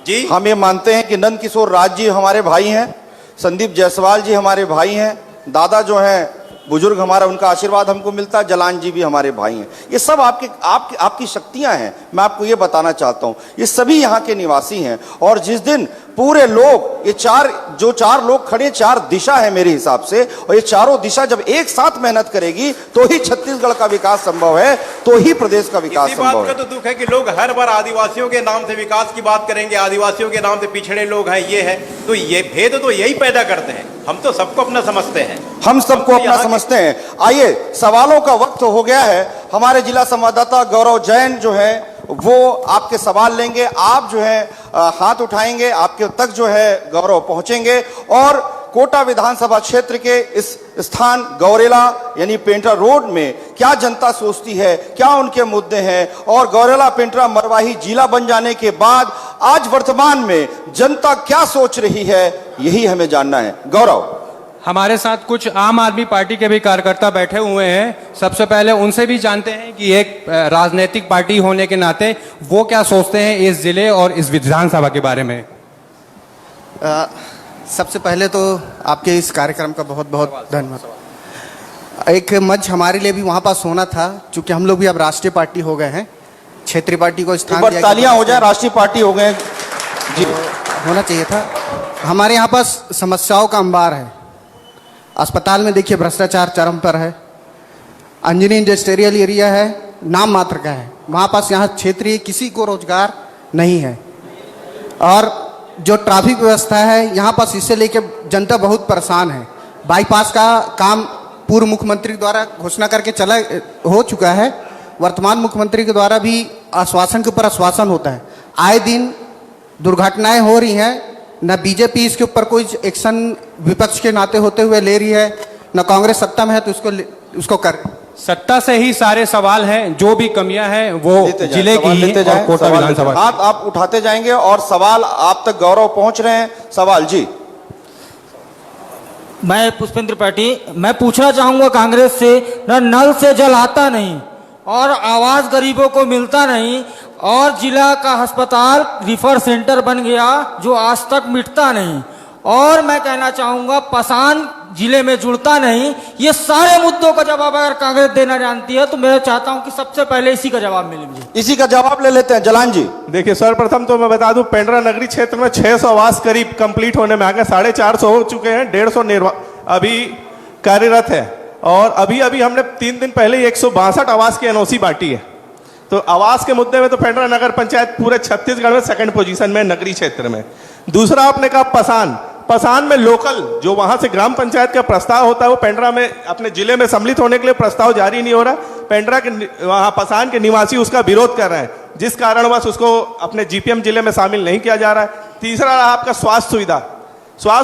जी, हम ये मानते हैं कि नंद किशोर राज जी हमारे भाई हैं, संदीप जायसवाल जी हमारे भाई हैं, दादा जो हैं बुजुर्ग हमारा, उनका आशीर्वाद हमको मिलता है, जलान जी भी हमारे भाई हैं। ये सब आपकी शक्तियां हैं। मैं आपको ये बताना चाहता हूं, ये सभी यहाँ के निवासी हैं। और जिस दिन पूरे लोग, ये चार लोग खड़े, चार दिशा है मेरे हिसाब से, और ये चारों दिशा जब एक साथ मेहनत करेगी तो ही छत्तीसगढ़ का विकास संभव है, तो ही प्रदेश का विकास इसी बात संभव का है। तो दुख है कि लोग हर बार आदिवासियों के नाम से विकास की बात करेंगे, आदिवासियों के नाम से पिछड़े लोग हैं, ये है, तो ये भेद तो यही पैदा करते हैं। हम तो सबको अपना समझते हैं, हम सबको अपना समझते हैं। आइए, सवालों का वक्त हो गया है। हमारे जिला संवाददाता गौरव जैन जो है वो आपके सवाल लेंगे। आप जो है हाथ उठाएंगे, आपके तक जो है गौरव पहुंचेंगे। और कोटा विधानसभा क्षेत्र के इस स्थान गौरेला यानी पेंट्रा रोड में क्या जनता सोचती है, क्या उनके मुद्दे हैं, और गौरेला पेंट्रा मरवाही जिला बन जाने के बाद आज वर्तमान में जनता क्या सोच रही है, यही हमें जानना है। गौरव, हमारे साथ कुछ आम आदमी पार्टी के भी कार्यकर्ता बैठे हुए हैं। सबसे पहले उनसे भी जानते हैं कि एक राजनीतिक पार्टी होने के नाते वो क्या सोचते हैं इस जिले और इस विधानसभा के बारे में। सबसे पहले तो आपके इस कार्यक्रम का बहुत बहुत धन्यवाद। एक मंच हमारे लिए भी वहाँ पास होना था, क्योंकि हम लोग भी अब राष्ट्रीय पार्टी हो गए हैं, क्षेत्रीय पार्टी को स्थान दिया, तालियां हो जाए, राष्ट्रीय पार्टी हो गए जी, होना चाहिए था। हमारे यहाँ पास समस्याओं का अंबार है। अस्पताल में देखिए भ्रष्टाचार चरम पर है। अंजनी इंडस्ट्रियल एरिया है, नाम मात्र का है, वहाँ पास यहाँ क्षेत्रीय किसी को रोजगार नहीं है। और जो ट्रैफिक व्यवस्था है यहाँ पास, इससे लेके जनता बहुत परेशान है। बाईपास का काम पूर्व मुख्यमंत्री द्वारा घोषणा करके हो चुका है, वर्तमान मुख्यमंत्री के द्वारा भी आश्वासन के ऊपर आश्वासन होता है। आए दिन दुर्घटनाएं हो रही हैं, न बीजेपी इसके ऊपर कोई एक्शन विपक्ष के नाते होते हुए ले रही है, न कांग्रेस सत्ता में है तो उसको कर। सत्ता से ही सारे सवाल हैं, जो भी कमियां हैं वो जिले की ही और कोटा विधानसभा। हाथ आप उठाते जाएंगे और सवाल आप तक गौरव पहुंच रहे हैं। सवाल जी। मैं पुष्पेंद्र पाटी, मैं पूछना चाहूंगा कांग्रेस से, न नल से जल आता नहीं और आवास गरीबों को मिलता नहीं, और जिला का अस्पताल रिफर सेंटर बन गया जो आज तक मिटता नहीं, और मैं कहना चाहूंगा पसान जिले में जुड़ता नहीं। ये सारे मुद्दों का जवाब अगर कांग्रेस देना जानती है तो मैं चाहता हूं कि सबसे पहले इसी का जवाब मिले मुझे। इसी का जवाब ले लेते हैं जलान जी। देखिए सर्वप्रथम तो मैं बता दूं, पेंड्रा नगरी क्षेत्र में 600 आवास करीब कंप्लीट होने में आ गए, 450 हो चुके हैं, 150 अभी कार्यरत है। और अभी अभी हमने 3 दिन पहले 162 आवास की एनओसी बांटी है। तो आवास के मुद्दे में तो पेंड्रा नगर पंचायत पूरे छत्तीसगढ़ में सेकंड पोजीशन में, नगरी क्षेत्र में। दूसरा आपने कहा पसान में लोकल जो वहां से ग्राम पंचायत का प्रस्ताव होता है वो पेंड्रा में अपने जिले में सम्मिलित होने के लिए प्रस्ताव जारी नहीं हो रहा। पेंड्रा के वहां पसान के निवासी उसका विरोध कर रहे हैं, जिस कारणवश उसको अपने जीपीएम जिले में शामिल नहीं किया जा रहा है। तीसरा रहा आपका स्वास्थ्य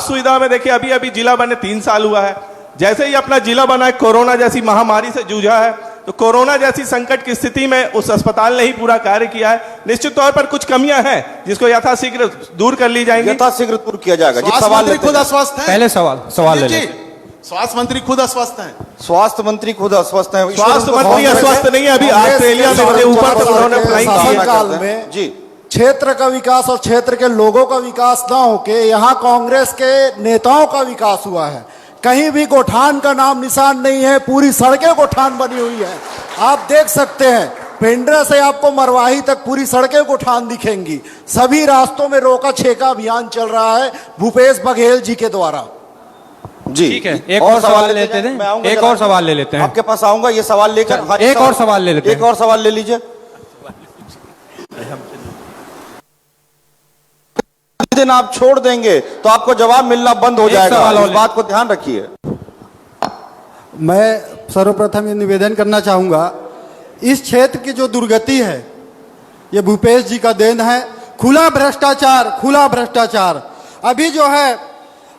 सुविधा में देखिए अभी अभी जिला बने 3 साल हुआ है। जैसे ही अपना जिला बना है, कोरोना जैसी महामारी से जूझा है, तो कोरोना जैसी संकट की स्थिति में उस अस्पताल ने ही पूरा कार्य किया है। निश्चित तौर पर कुछ कमियां हैं जिसको यथाशीघ्र दूर कर ली जाएंगी, यथाशीघ्र दूर किया जाएगा। जी, स्वास्थ्य सवाल मंत्री लेते खुद हैं। अस्वस्थ हैं। पहले सवाल ले लेते हैं। स्वास्थ्य मंत्री खुद अस्वस्थ हैं। स्वास्थ्य मंत्री खुद अस्वस्थ हैं। स्वास्थ्य मंत्री अस्वस्थ नहीं है, अभी ऑस्ट्रेलिया में अपने ऊपर तक उन्होंने फ्लाइंग की है। शासनकाल में जी क्षेत्र का विकास और क्षेत्र के लोगों का विकास ना होके यहाँ कांग्रेस के नेताओं का विकास हुआ है। कहीं भी गोठान का नाम निशान नहीं है, पूरी सड़कें गोठान बनी हुई है। आप देख सकते हैं पेंड्रा से आपको मरवाही तक पूरी सड़कें गोठान दिखेंगी। सभी रास्तों में रोका छेका अभियान चल रहा है भूपेश बघेल जी के द्वारा। जी ठीक है, एक और सवाल लेते हैं। एक और सवाल ले लेते हैं, आपके पास आऊंगा ये सवाल लेकर। हाँ, एक और सवाल ले लेते हैं। एक और सवाल ले लीजिए। दिन आप छोड़ देंगे तो आपको जवाब मिलना बंद हो जाएगा, इस बात को ध्यान रखिए। मैं सर्वप्रथम ये निवेदन करना चाहूँगा, इस क्षेत्र की जो दुर्गति है ये भूपेश जी का देन है। खुला भ्रष्टाचार।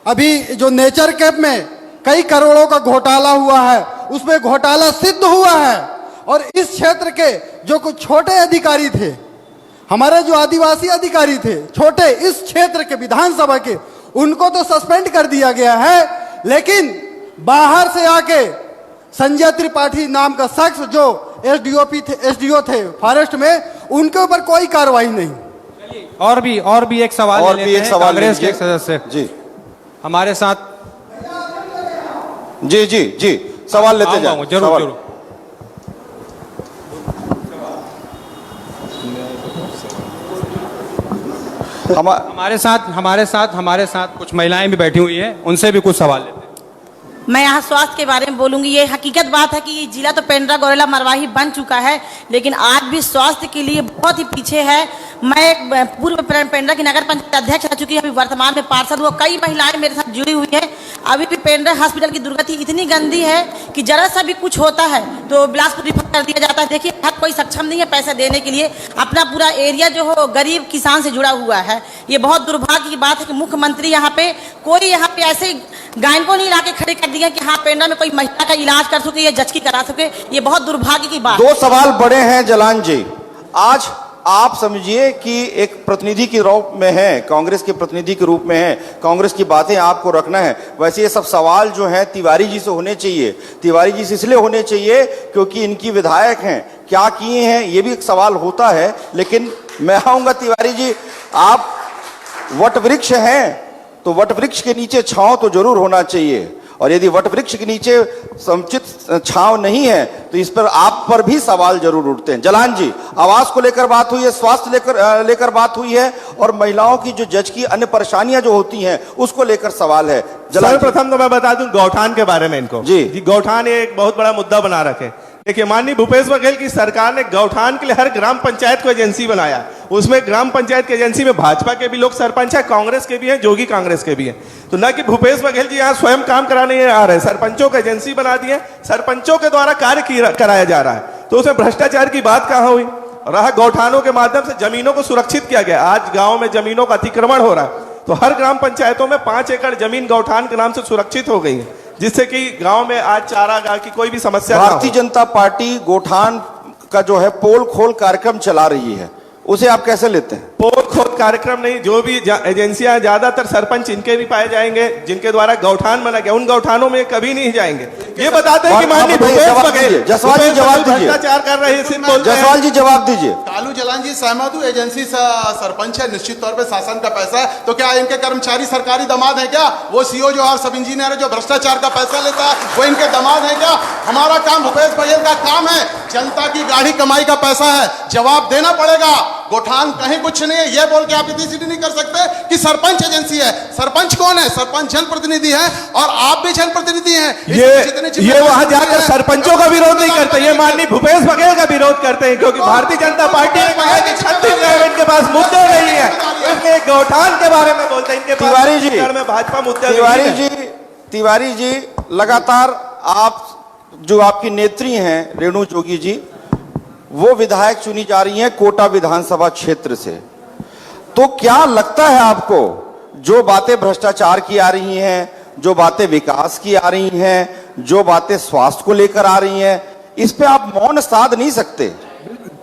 अभी जो नेचर कैप में कई करोड़ों का घोटाला हुआ है, उसमें घोटाला सिद्ध हुआ है। और इस क्षेत्र के जो कुछ छोटे अधिकारी थे, हमारे जो आदिवासी अधिकारी थे छोटे, इस क्षेत्र के विधानसभा के, उनको तो सस्पेंड कर दिया गया है। लेकिन बाहर से आके संजय त्रिपाठी नाम का शख्स जो एसडीओ थे फॉरेस्ट में, उनके ऊपर कोई कार्रवाई नहीं। और भी एक सवाल ले लेते हैं। कांग्रेस के एक सदस्य जी हमारे साथ। जी सवाल लेते जाओ। जरूर। हमारे साथ कुछ महिलाएं भी बैठी हुई हैं, उनसे भी कुछ सवाल लेते हैं। मैं यहाँ स्वास्थ्य के बारे में बोलूंगी। ये हकीकत बात है कि ये जिला तो पेंड्रा गौरेला मरवाही बन चुका है, लेकिन आज भी स्वास्थ्य के लिए बहुत ही पीछे है। मैं पूर्व पेंड्रा की नगर पंचायत अध्यक्ष रह चुकी है, अभी वर्तमान में पार्षद हुआ। कई महिलाएं मेरे साथ जुड़ी हुई है। अभी भी पेंड्रा हॉस्पिटल की दुर्गति इतनी गंदी है कि जरा सा भी कुछ होता है तो बिलासपुर रिफर कर दिया जाता है। देखिए, हर कोई सक्षम नहीं है पैसे देने के लिए। अपना पूरा एरिया जो हो गरीब किसान से जुड़ा हुआ है। ये बहुत दुर्भाग्य की बात है कि मुख्यमंत्री यहाँ पे ऐसे गायन को नहीं लाके खड़े कर दिया कि हाँ पेंड्रा में कोई महिला का इलाज कर सके या जचकी करा सके। ये बहुत दुर्भाग्य की बात। 2 सवाल बड़े हैं जलान जी। आज आप समझिए कि एक प्रतिनिधि के रूप में है, कांग्रेस के प्रतिनिधि के रूप में है, कांग्रेस की बातें आपको रखना है। वैसे ये सब सवाल जो है तिवारी जी से होने चाहिए। तिवारी जी से इसलिए होने चाहिए क्योंकि इनकी विधायक हैं, क्या किए हैं ये भी एक सवाल होता है। लेकिन मैं आऊंगा तिवारी जी, आप वट वृक्ष हैं तो वट वृक्ष के नीचे छांव तो जरूर होना चाहिए, और यदि वट वृक्ष के नीचे समुचित छांव नहीं है तो इस पर आप पर भी सवाल जरूर उठते हैं। जलान जी, आवास को लेकर बात हुई है, स्वास्थ्य लेकर बात हुई है, और महिलाओं की जो जज की अन्य परेशानियां जो होती हैं उसको लेकर सवाल है। सर्वप्रथम तो मैं बता दूं गौठान के बारे में इनको। जी गौठान एक बहुत बड़ा मुद्दा बना रखे। देखिए, माननीय भूपेश बघेल की सरकार ने गौठान के लिए हर ग्राम पंचायत को एजेंसी बनाया। उसमें ग्राम पंचायत की एजेंसी में भाजपा के भी लोग सरपंच है, कांग्रेस के भी हैं, जोगी कांग्रेस के भी हैं। तो न कि भूपेश बघेल जी यहाँ स्वयं काम कराने आ रहे हैं, सरपंचों को एजेंसी बना दी है, सरपंचों के द्वारा कार्य कराया जा रहा है। तो उसमें भ्रष्टाचार की बात कहाँ हुई? रहा गौठानों के माध्यम से जमीनों को सुरक्षित किया गया। आज गाँव में जमीनों का अतिक्रमण हो रहा है, तो हर ग्राम पंचायतों में 5 एकड़ जमीन गौठान के नाम से सुरक्षित हो गई है, जिससे कि गांव में आज चारागाह की कोई भी समस्या ना हो। भारतीय जनता पार्टी गौठान का जो है पोल खोल कार्यक्रम चला रही है, उसे आप कैसे लेते हैं? पोल खोल कार्यक्रम नहीं, जो भी एजेंसियां, ज्यादातर सरपंच इनके भी पाए जाएंगे जिनके द्वारा गौठान बना गया, उन गौठानों में कभी नहीं जाएंगे। ये बताते हैं कि माननीय भूपेश बघेल जसवाल जी जवाब दीजिए। भ्रष्टाचार कर रहे हैं। जसवाल जी जवाब दीजिए। कालू जलान जी सहमत हूँ, एजेंसी सरपंच है, निश्चित तौर पे शासन का पैसा है, तो क्या इनके कर्मचारी सरकारी दामाद है क्या? वो सीओ जो और सब इंजीनियर है जो भ्रष्टाचार का पैसा लेता है वो इनके दामाद है क्या? हमारा काम, भूपेश बघेल का काम है, जनता की गाढ़ी कमाई का पैसा है, जवाब देना पड़ेगा। गोठान कहीं कुछ नहीं है ये बोल के आप इतनी नहीं कर सकते कि सरपंच एजेंसी है। सरपंच कौन है? सरपंच जनप्रतिनिधि है और आप भी जनप्रतिनिधि हैं। ये वहां जाकर सरपंचों का विरोध नहीं करते, ये माननीय भूपेश बघेल का विरोध करते हैं, क्योंकि भारतीय जनता पार्टी ने कहा कि छत्तीसगढ़ में इनके पास मुद्दे नहीं है, इसलिए गौठान के बारे में बोलते हैं। इनके तिवारी जी, में भाजपा मुद्दा तिवारी जी लगातार आप जो आपकी नेत्री हैं रेणु जोगी जी, वो विधायक चुनी जा रही हैं कोटा विधानसभा क्षेत्र से, तो क्या लगता है आपको जो बातें भ्रष्टाचार की आ रही हैं, जो बातें विकास की आ रही हैं, जो बातें स्वास्थ्य को लेकर आ रही हैं, इस पे आप मौन साध नहीं सकते?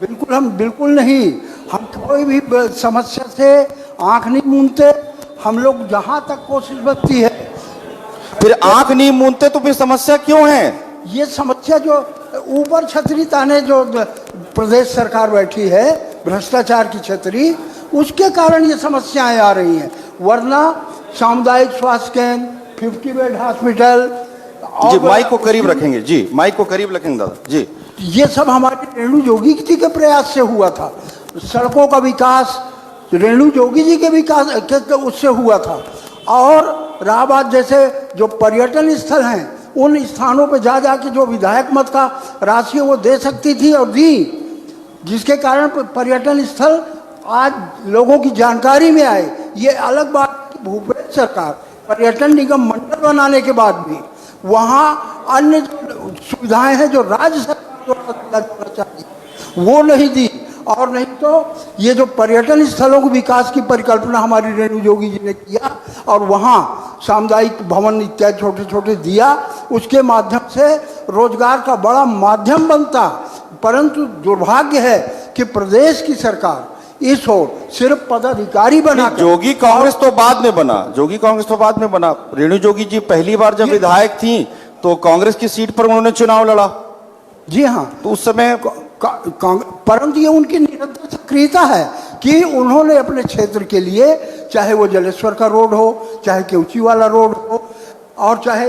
बिल्कुल, हम बिल्कुल नहीं, हम कोई भी समस्या से आंख नहीं मूंदते। हम लोग जहां तक कोशिश बनती है। फिर आंख नहीं मूंदते तो फिर समस्या क्यों है? ये समस्या जो ऊपर छतरी ताने जो प्रदेश सरकार बैठी है, भ्रष्टाचार की छतरी, उसके कारण ये समस्याएं आ रही हैं। वरना सामुदायिक स्वास्थ्य केंद्र, 50 बेड हॉस्पिटल, जी माइक को करीब रखेंगे, जी माइक को करीब रखेंगे दादा जी, ये सब हमारे रेणु जोगी जी के प्रयास से हुआ था। सड़कों का विकास रेणु जोगी जी के विकास उससे हुआ था। और रहा बात जैसे जो पर्यटन स्थल हैं, उन स्थानों पे जा जाके जो विधायक मत का राशि वो दे सकती थी और दी, जिसके कारण पर्यटन स्थल आज लोगों की जानकारी में आए। ये अलग बात कि भूपेश सरकार पर्यटन निगम मंडल बनाने के बाद भी वहाँ अन्य सुविधाएं हैं जो राज्य सरकार द्वारा देना चाहिए वो नहीं दी। और नहीं तो ये जो पर्यटन स्थलों के विकास की परिकल्पना हमारी रेणु जोगी जी ने किया और वहाँ सामुदायिक भवन इत्यादि छोटे छोटे दिया, उसके माध्यम से रोजगार का बड़ा माध्यम बनता। परंतु दुर्भाग्य है कि प्रदेश की सरकार इस ओर सिर्फ पदाधिकारी बना। जोगी कांग्रेस तो बाद में बना, जोगी कांग्रेस तो बाद में बना। रेणु जोगी जी पहली बार जब विधायक थी तो कांग्रेस की सीट पर उन्होंने चुनाव लड़ा। जी हाँ, तो उस समय परंतु ये उनकी निरंतर सक्रियता है कि उन्होंने अपने क्षेत्र के लिए, चाहे वो जलेश्वर का रोड हो, चाहे केवची वाला रोड हो, और चाहे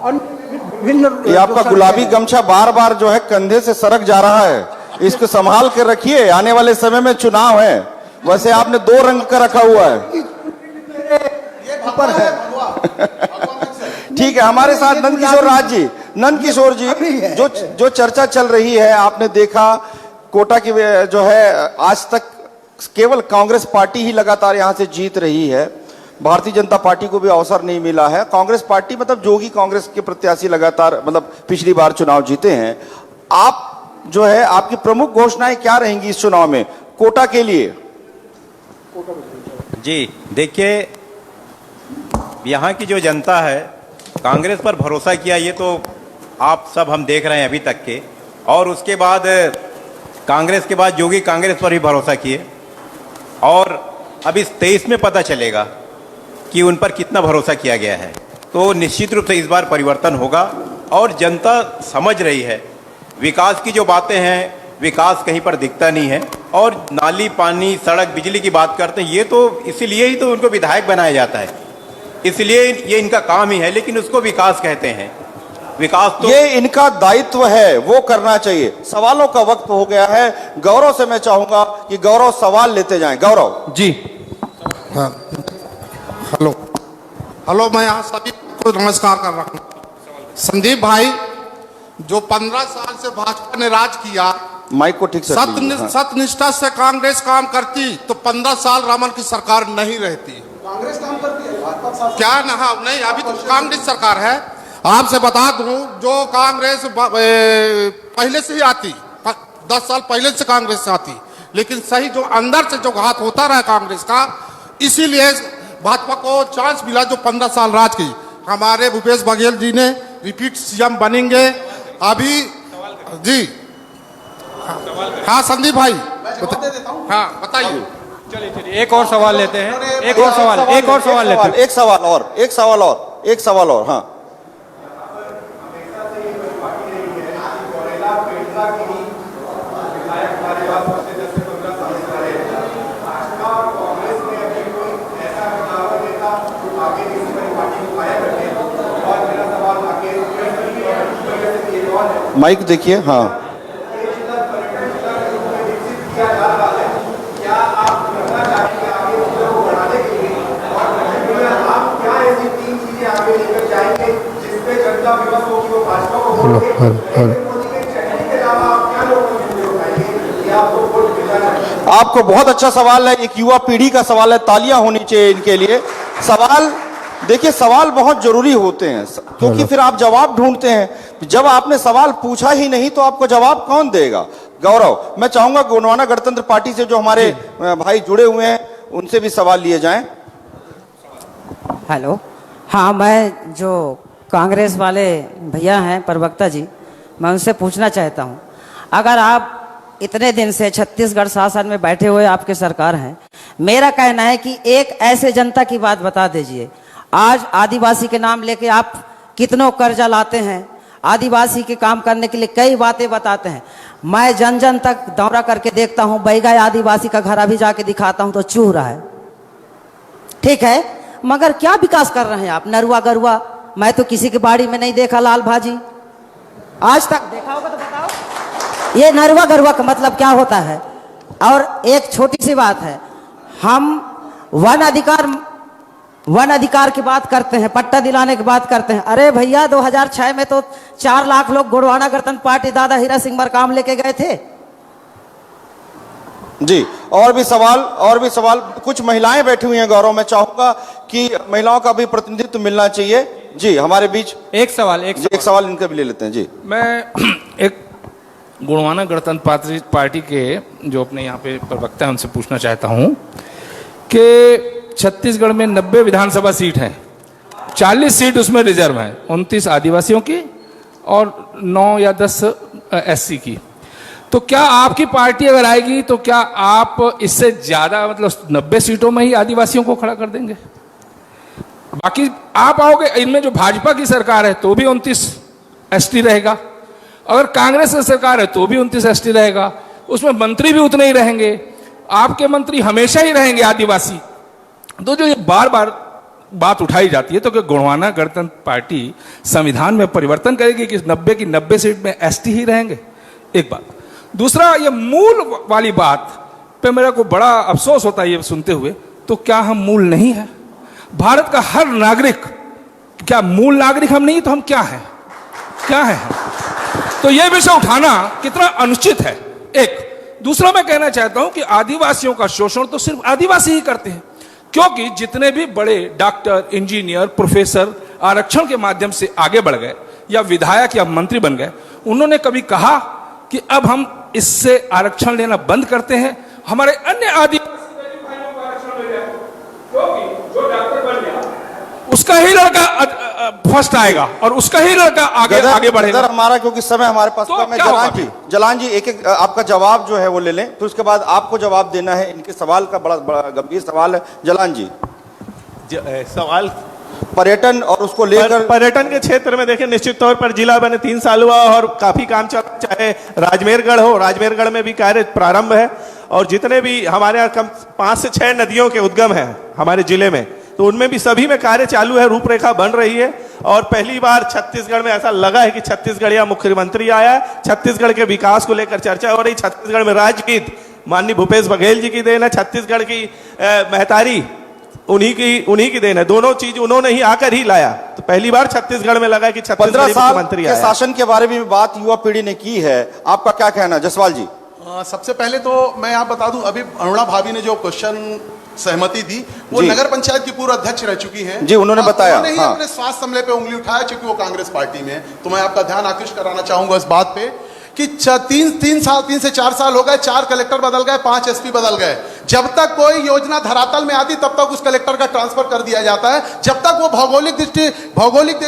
विभिन्न, ये आपका गुलाबी गमछा बार बार जो है कंधे से सरक जा रहा है, इसको संभाल के रखिए, आने वाले समय में चुनाव है। वैसे आपने 2 रंग का रखा हुआ है। ऊपर है। ठीक है, हमारे साथ नंदकिशोर राज जी, नंदकिशोर जी, जो चर्चा चल रही है, आपने देखा कोटा की जो है आज तक केवल कांग्रेस पार्टी ही लगातार यहां से जीत रही है, भारतीय जनता पार्टी को भी अवसर नहीं मिला है। कांग्रेस पार्टी मतलब जोगी कांग्रेस के प्रत्याशी लगातार मतलब पिछली बार चुनाव जीते हैं। आप जो है आपकी प्रमुख घोषणाएं क्या रहेंगी इस चुनाव में कोटा के लिए? जी देखिए, यहाँ की जो जनता है कांग्रेस पर भरोसा किया, ये तो आप सब हम देख रहे हैं अभी तक के, और उसके बाद कांग्रेस के बाद जोगी कांग्रेस पर भी भरोसा किए, और अब इस 23 में पता चलेगा कि उन पर कितना भरोसा किया गया है। तो निश्चित रूप से इस बार परिवर्तन होगा और जनता समझ रही है। विकास की जो बातें हैं, विकास कहीं पर दिखता नहीं है, और नाली, पानी, सड़क, बिजली की बात करते हैं, ये तो इसीलिए ही तो उनको विधायक बनाया जाता है, इसलिए ये इनका काम ही है, लेकिन उसको विकास कहते हैं। विकास तो ये इनका दायित्व है, वो करना चाहिए। सवालों का वक्त हो गया है। गौरव से मैं चाहूंगा कि गौरव सवाल लेते जाएं। गौरव जी। हाँ, हेलो हेलो, मैं यहाँ सभी को नमस्कार कर रहा हूँ। संदीप भाई, जो 15 साल से भाजपा ने राज किया, माइक को ठीक से सत्यनिष्ठा से कांग्रेस काम करती तो 15 साल रामन की सरकार नहीं रहती। कांग्रेस काम करती है, भाजपा क्या नहीं, अभी तो कांग्रेस सरकार है। आपसे बता दूं, जो कांग्रेस पहले से ही आती, 10 साल पहले से कांग्रेस से आती, लेकिन सही जो अंदर से जो घात होता रहा कांग्रेस का, इसीलिए भाजपा को चांस मिला जो 15 साल राज की। हमारे भूपेश बघेल जी ने रिपीट सीएम बनेंगे अभी जी। हाँ संदीप भाई, हाँ बताइए। चलिए एक और सवाल लेते हैं, एक और सवाल लेते हैं, एक सवाल और हाँ। माइक देखिए। हाँ, आपको बहुत अच्छा सवाल है, एक युवा पीढ़ी का सवाल है, तालियां होनी चाहिए इनके लिए। सवाल देखिए, सवाल बहुत जरूरी होते हैं क्योंकि फिर आप जवाब ढूंढते हैं। जब आपने सवाल पूछा ही नहीं तो आपको जवाब कौन देगा? गौरव, मैं चाहूंगा गोंडवाना गणतंत्र पार्टी से जो हमारे भाई जुड़े हुए हैं उनसे भी सवाल लिए जाएं। हेलो, हाँ, मैं जो कांग्रेस वाले भैया हैं प्रवक्ता जी, मैं उनसे पूछना चाहता हूँ, अगर आप इतने दिन से छत्तीसगढ़ शासन में बैठे हुए आपके सरकार हैं, मेरा कहना है कि एक ऐसे जनता की बात बता दीजिए। आज आदिवासी के नाम लेके आप कितनों कर्जा लाते हैं, आदिवासी के काम करने के लिए कई बातें बताते हैं। मैं जन जन तक दौरा करके देखता हूँ, बैगाय आदिवासी का घर अभी जाके दिखाता हूँ तो चूह रहा है। ठीक है, मगर क्या विकास कर रहे हैं आप? नरुआ गरुआ मैं तो किसी की बाड़ी में नहीं देखा, लाल भाजी आज तक देखा होगा तो बताओ। ये नरुआ गरुआ का मतलब क्या होता है? और एक छोटी सी बात है, हम वन अधिकार की बात करते हैं, पट्टा दिलाने की बात करते हैं। अरे भैया, 2006 में तो 4 लाख लोग गोंडवाना गणतंत्र पार्टी दादा हीरा सिंह मरकाम लेके गए थे। जी, और भी सवाल। कुछ महिलाएं बैठी हुई हैं गौरव, मैं चाहूंगा कि महिलाओं का भी प्रतिनिधित्व मिलना चाहिए। जी, हमारे बीच एक सवाल इनका भी ले लेते हैं। जी, मैं एक गोंडवाना गणतंत्र पार्टी के जो अपने यहाँ पे प्रवक्ता हैं उनसे पूछना चाहता हूँ कि छत्तीसगढ़ में 90 विधानसभा सीट हैं, 40 सीट उसमें रिजर्व हैं, 29 आदिवासियों की और 9 या 10 एससी की। तो क्या आपकी पार्टी अगर आएगी तो क्या आप इससे ज्यादा, मतलब 90 सीटों में ही आदिवासियों को खड़ा कर देंगे? बाकी आप आओगे, इनमें जो भाजपा की सरकार है तो भी 29 एसटी रहेगा, अगर कांग्रेस की सरकार है तो भी 29 एसटी रहेगा, उसमें मंत्री भी उतने ही रहेंगे, आपके मंत्री हमेशा ही रहेंगे आदिवासी। तो जो ये बार बार बात उठाई जाती है तो कि गोंडवाना गणतंत्र पार्टी संविधान में परिवर्तन करेगी कि 90 की 90 सीट में एसटी ही रहेंगे, एक बात। दूसरा, ये मूल वाली बात पे मेरा को बड़ा अफसोस होता है ये सुनते हुए, तो क्या हम मूल नहीं है? भारत का हर नागरिक, क्या मूल नागरिक हम नहीं तो हम क्या हैं? क्या है? तो ये विषय उठाना कितना अनुचित है। एक दूसरा, मैं कहना चाहता हूं कि आदिवासियों का शोषण तो सिर्फ आदिवासी ही करते हैं, क्योंकि जितने भी बड़े डॉक्टर, इंजीनियर, प्रोफेसर आरक्षण के माध्यम से आगे बढ़ गए या विधायक या मंत्री बन गए, उन्होंने कभी कहा कि अब हम इससे आरक्षण लेना बंद करते हैं, हमारे अन्य आदिवासी भाइयों को आरक्षण मिल जाए, क्योंकि जो डॉक्टर बन गया उसका ही लड़का फर्स्ट आएगा और उसका ही लड़का आगे बढ़ेगा। हमारा क्योंकि समय हमारे पास कम है। जलान जी एक आपका जवाब जो है वो ले लें, फिर उसके बाद आपको जवाब देना है। इनके सवाल का बड़ा गंभीर सवाल है। जलान जी, सवाल पर्यटन और उसको लेकर, पर्यटन के क्षेत्र में देखिए, निश्चित तौर पर जिला बने 3 साल हुआ और काफी काम चला, चाहे राजमेरगढ़ हो, राजमेरगढ़ में भी कार्य प्रारंभ है और जितने भी हमारे यहाँ कम 5 से 6 नदियों के उद्गम है हमारे जिले में, तो उनमें भी सभी में कार्य चालू है, रूपरेखा बन रही है। और पहली बार छत्तीसगढ़ में ऐसा लगा है कि छत्तीसगढ़ या मुख्यमंत्री आया है, छत्तीसगढ़ के विकास को लेकर चर्चा हो रही। छत्तीसगढ़ में राजगीत माननीय भूपेश बघेल जी की देन है, छत्तीसगढ़ की महतारी उन्हीं की देन है। दोनों चीज उन्होंने ही आकर ही लाया। तो पहली बार छत्तीसगढ़ में लगा कि 15 साल के शासन के बारे में बात युवा पीढ़ी ने की है, आपका क्या कहना है जसवाल जी? सबसे पहले तो मैं यहाँ बता दूं, अभी अरुणा भाभी ने जो क्वेश्चन सहमति दी, वो नगर पंचायत की पूर्व अध्यक्ष रह चुकी हैं जी, उन्होंने बताया। उन्होंने ही अपने स्वास्थ्य मामले पे उंगली उठाया, चूंकि वो कांग्रेस पार्टी में। तो मैं आपका ध्यान आकृष्ट कराना चाहूंगा इस बात पे कि 3 से 4 साल हो गए, 4 कलेक्टर बदल गए, 5 एसपी बदल गए। जब तक कोई योजना धरातल में आती तब तक उस कलेक्टर का ट्रांसफर कर दिया जाता है। जब तक वो भौगोलिक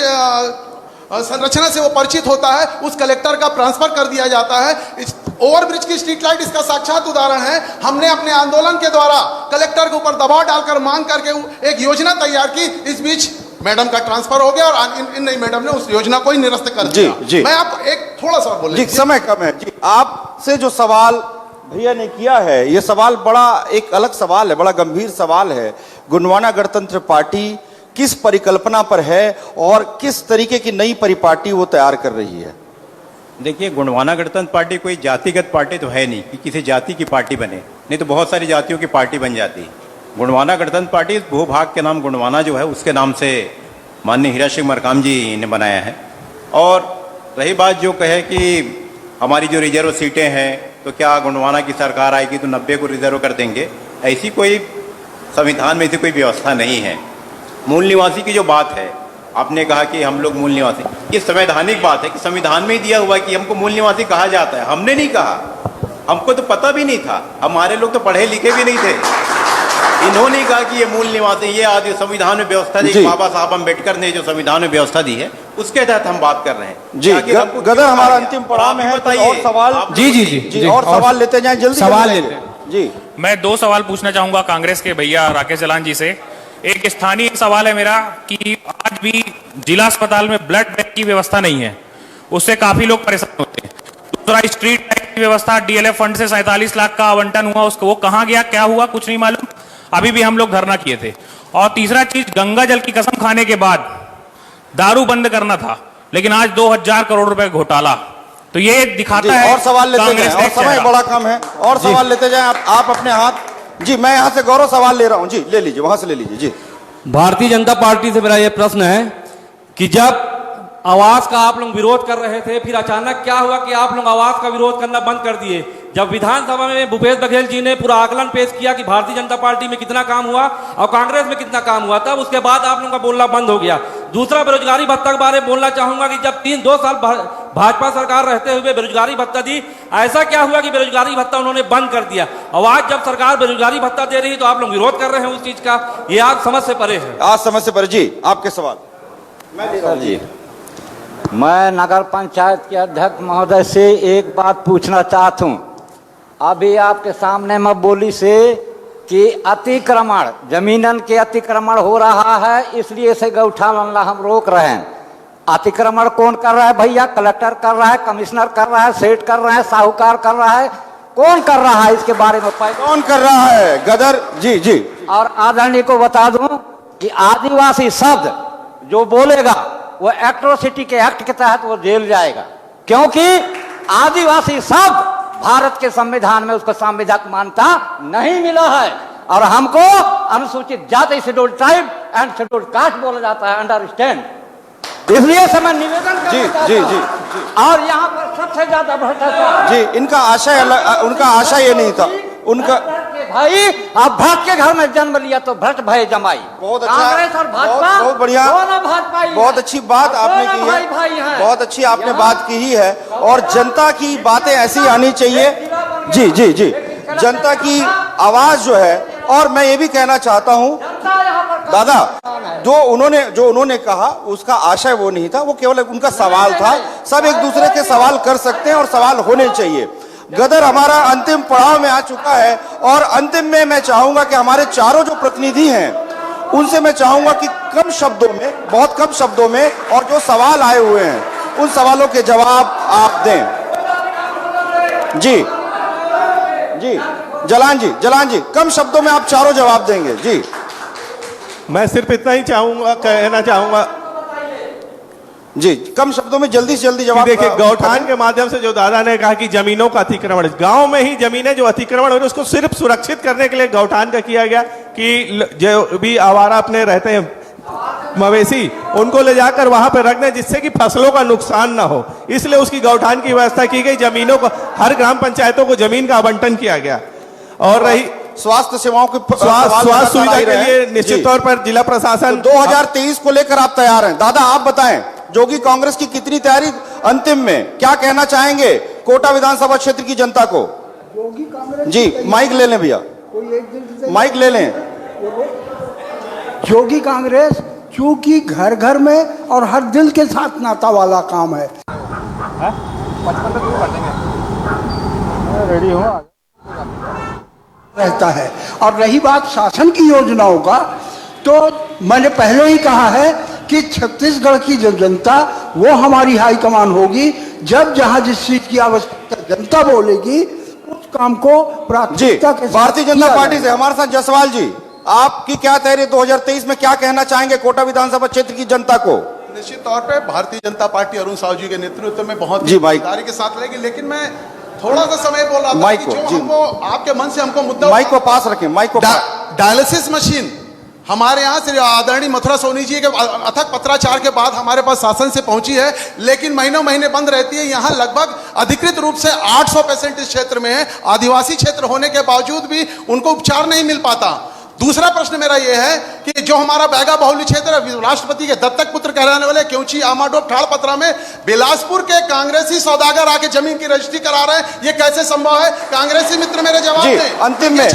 संरचना से वो परिचित होता है, उस कलेक्टर का ट्रांसफर कर दिया जाता है। ओवरब्रिज की स्ट्रीट लाइट इसका साक्षात उदाहरण है। हमने अपने आंदोलन के द्वारा कलेक्टर के ऊपर दबाव डालकर मांग करके एक योजना तैयार की। इस बीच मैडम का ट्रांसफर हो गया और इन नई मैडम ने उस योजना को ही निरस्त कर दिया। जी। मैं आपको एक थोड़ा सा बोल, समय कम है जी। आपसे जो सवाल भैया ने किया है, ये सवाल बड़ा एक अलग सवाल है, बड़ा गंभीर सवाल है। गोंडवाना गणतंत्र पार्टी किस परिकल्पना पर है और किस तरीके की नई परिपाटी वो तैयार कर रही है? देखिए, गोंडवाना गणतंत्र पार्टी कोई जातिगत पार्टी तो है नहीं कि किसी जाति की पार्टी बने, नहीं तो बहुत सारी जातियों की पार्टी बन जाती। गोंडवाना गणतंत्र पार्टी भूभाग के नाम गोंडवाना जो है उसके नाम से माननीय हीरा सिंह मरकाम जी ने बनाया है। और रही बात जो कहे कि हमारी जो रिजर्व सीटें हैं तो क्या गोंडवाना की सरकार आएगी तो 90 को रिजर्व कर देंगे, ऐसी कोई संविधान में ऐसी कोई व्यवस्था नहीं है। मूल निवासी की जो बात है, आपने कहा कि हम लोग मूल निवासी, ये संवैधानिक बात है कि संविधान में ही दिया हुआ है कि हमको मूल निवासी कहा जाता है। हमने नहीं कहा, हमको तो पता भी नहीं था, हमारे लोग तो पढ़े लिखे भी नहीं थे। इन्होंने कहा कि ये मूल निवासी, ये आदि संविधान में व्यवस्था दी, बाबा साहब अम्बेडकर ने जो संविधान में व्यवस्था दी है उसके तहत हम बात कर रहे हैं। जी गदर, हमारा अंतिम पड़ाव में है, और सवाल जी और सवाल लेते जाएं, जल्दी सवाल लेते जी। मैं 2 सवाल पूछना चाहूंगा कांग्रेस के भैया राकेश जलान जी से। एक स्थानीय सवाल है मेरा कि आज भी जिला अस्पताल में ब्लड बैंक की व्यवस्था नहीं है, उससे काफी लोग परेशान होते हैं। दूसरा, स्ट्रीट लाइट की व्यवस्था, डीएलएफ फंड से 47 लाख का आवंटन हुआ, उसको वो कहाँ गया, क्या हुआ, कुछ नहीं मालूम। अभी भी हम लोग धरना किए थे। और तीसरा चीज, गंगा जल की कसम खाने के बाद दारू बंद करना था, लेकिन आज 2000 करोड़ रुपए घोटाला, तो ये दिखाता है। और सवाल लेते जाएं, और समय बड़ा कम है, और सवाल लेते जाएं आप अपने हाथ। जी, मैं यहाँ से गौरव सवाल ले रहा हूँ, जी ले लीजिए, वहां से ले लीजिए। जी, भारतीय जनता पार्टी से मेरा ये प्रश्न है कि जब आवास का आप लोग विरोध कर रहे थे, फिर अचानक क्या हुआ कि आप लोग आवास का विरोध करना बंद कर दिए? जब विधानसभा में भूपेश बघेल जी ने पूरा आकलन पेश किया कि भारतीय जनता पार्टी में कितना काम हुआ और कांग्रेस में कितना काम हुआ, तब उसके बाद आप लोगों का बोलना बंद हो गया। दूसरा, बेरोजगारी भत्ता के बारे में बोलना चाहूंगा कि जब 2 साल भाजपा सरकार रहते हुए बेरोजगारी भत्ता दी, ऐसा क्या हुआ कि बेरोजगारी भत्ता उन्होंने बंद कर दिया? और आज जब सरकार बेरोजगारी भत्ता दे रही है तो आप लोग विरोध कर रहे हैं उस चीज का, ये आज समझ से परे है। आज समझ से परे। जी, आपके सवाल। मैं ले रहा हूं जी। मैं नगर पंचायत के अध्यक्ष महोदय से एक बात पूछना चाहता हूँ। अभी आपके सामने मैं बोली से कि अतिक्रमण, जमीनन के अतिक्रमण हो रहा है, इसलिए से गौठान हम रोक रहे हैं। अतिक्रमण कौन कर रहा है भैया? कलेक्टर कर रहा है, कमिश्नर कर रहा है, सेठ कर रहा है, साहूकार कर रहा है, कौन कर रहा है? इसके बारे में कौन कर रहा है गदर? जी जी। और आदरणीय को बता दूं कि आदिवासी शब्द जो बोलेगा वो एट्रोसिटी के एक्ट के तहत वो जेल जाएगा, क्योंकि आदिवासी शब्द भारत के संविधान में उसको संविधान मान्यता नहीं मिला है। और हमको अनुसूचित जाति, scheduled tribe and scheduled caste बोला जाता है, अंडरस्टैंड? इसलिए से मैं निवेदन करना चाहता हूं। और यहाँ पर सबसे ज्यादा भ्रष्टाचार। जी, इनका आशय अलग, उनका आशय ये नहीं था। उनका भाई, आप भ्रष्ट के घर में जन्म लिया तो भ्रष्ट भय जमाई। बहुत अच्छा, कांग्रेस और भाजपा बहुत बढ़िया, दोनों भाजपा ही बहुत अच्छी बात आपने की है, बहुत अच्छी आपने बात की ही है। और जनता की बातें ऐसी आनी चाहिए। जी जी जी, जनता की आवाज जो है। और मैं ये भी कहना चाहता हूँ दादा, जो उन्होंने कहा उसका आशय वो नहीं था, वो केवल उनका सवाल था। सब एक दूसरे के सवाल कर सकते हैं और सवाल होने चाहिए। गदर, हमारा अंतिम पड़ाव में आ चुका है और अंतिम में मैं चाहूंगा कि हमारे चारों जो प्रतिनिधि हैं उनसे मैं चाहूंगा कि कम शब्दों में, बहुत कम शब्दों में, और जो सवाल आए हुए हैं उन सवालों के जवाब आप दें। जी जी, जलान जी, कम शब्दों में आप चारों जवाब देंगे। जी, मैं सिर्फ इतना ही कहना चाहूंगा जी, कम शब्दों में जल्दी से जल्दी जवाब। देखिए, गौठान के माध्यम से जो दादा ने कहा कि जमीनों का अतिक्रमण, गांव में ही जमीनें जो अतिक्रमण हो रही है उसको सिर्फ सुरक्षित करने के लिए गौठान का किया गया कि जो भी आवारा अपने रहते हैं मवेशी, उनको ले जाकर वहां पर रखने, जिससे कि फसलों का नुकसान ना हो, इसलिए उसकी गौठान की व्यवस्था की गई। जमीनों को, हर ग्राम पंचायतों को जमीन का आवंटन किया गया। और रही स्वास्थ्य सेवाओं की, स्वास्थ्य सुविधा के लिए निश्चित तौर पर जिला प्रशासन 2023 को लेकर आप तैयार हैं? दादा, आप बताएं, जोगी कांग्रेस की कितनी तैयारी? अंतिम में क्या कहना चाहेंगे कोटा विधानसभा क्षेत्र की जनता को? जोगी कांग्रेस जी, माइक ले लें भैया, माइक ले लें। जोगी कांग्रेस चूंकि घर घर में और हर दिल के साथ नाता वाला काम है। रेडी हो रहता है। और रही बात शासन की योजनाओं का, तो मैंने पहले ही कहा है कि छत्तीसगढ़ की जो जनता, वो हमारी हाईकमान होगी। जब जहां जिस चीज की आवश्यकता जनता बोलेगी उस काम को प्राथमिकता के साथ। भारतीय जनता पार्टी से हमारे साथ जसवाल जी, आपकी क्या तैयारी 2023 में, क्या कहना चाहेंगे कोटा विधानसभा क्षेत्र की जनता को? निश्चित तौर पे भारतीय जनता पार्टी अरुण साहू जी के नेतृत्व में बहुत जी, माइक। ईमानदारी के साथ रहेगी, लेकिन मैं थोड़ा सा समय बोल रहा था माइक कि को, जो जी। हमको आपके मन से हमको मुद्दा माइक को पास रखें, माइक को डायलिसिस मशीन हमारे यहाँ से आदरणीय मथुरा सोनी जी के अथक पत्राचार के बाद हमारे पास शासन से पहुंची है, लेकिन महीनों महीने बंद रहती है। यहाँ लगभग अधिकृत रूप से 800 पेशेंट इस क्षेत्र में है, आदिवासी क्षेत्र होने के बावजूद भी उनको उपचार नहीं मिल पाता। दूसरा प्रश्न मेरा यह है कि जो हमारा बैगा बाहुल्य क्षेत्र है, राष्ट्रपति के दत्तक पुत्र कहलाने वाले क्योंची आमाडोब ठाड़पत्रा में बिलासपुर के कांग्रेसी सौदागर आके जमीन की रजिस्ट्री करा रहे हैं, ये कैसे संभव है? कांग्रेसी मित्र मेरे जवाब जी, दें। अंतिम में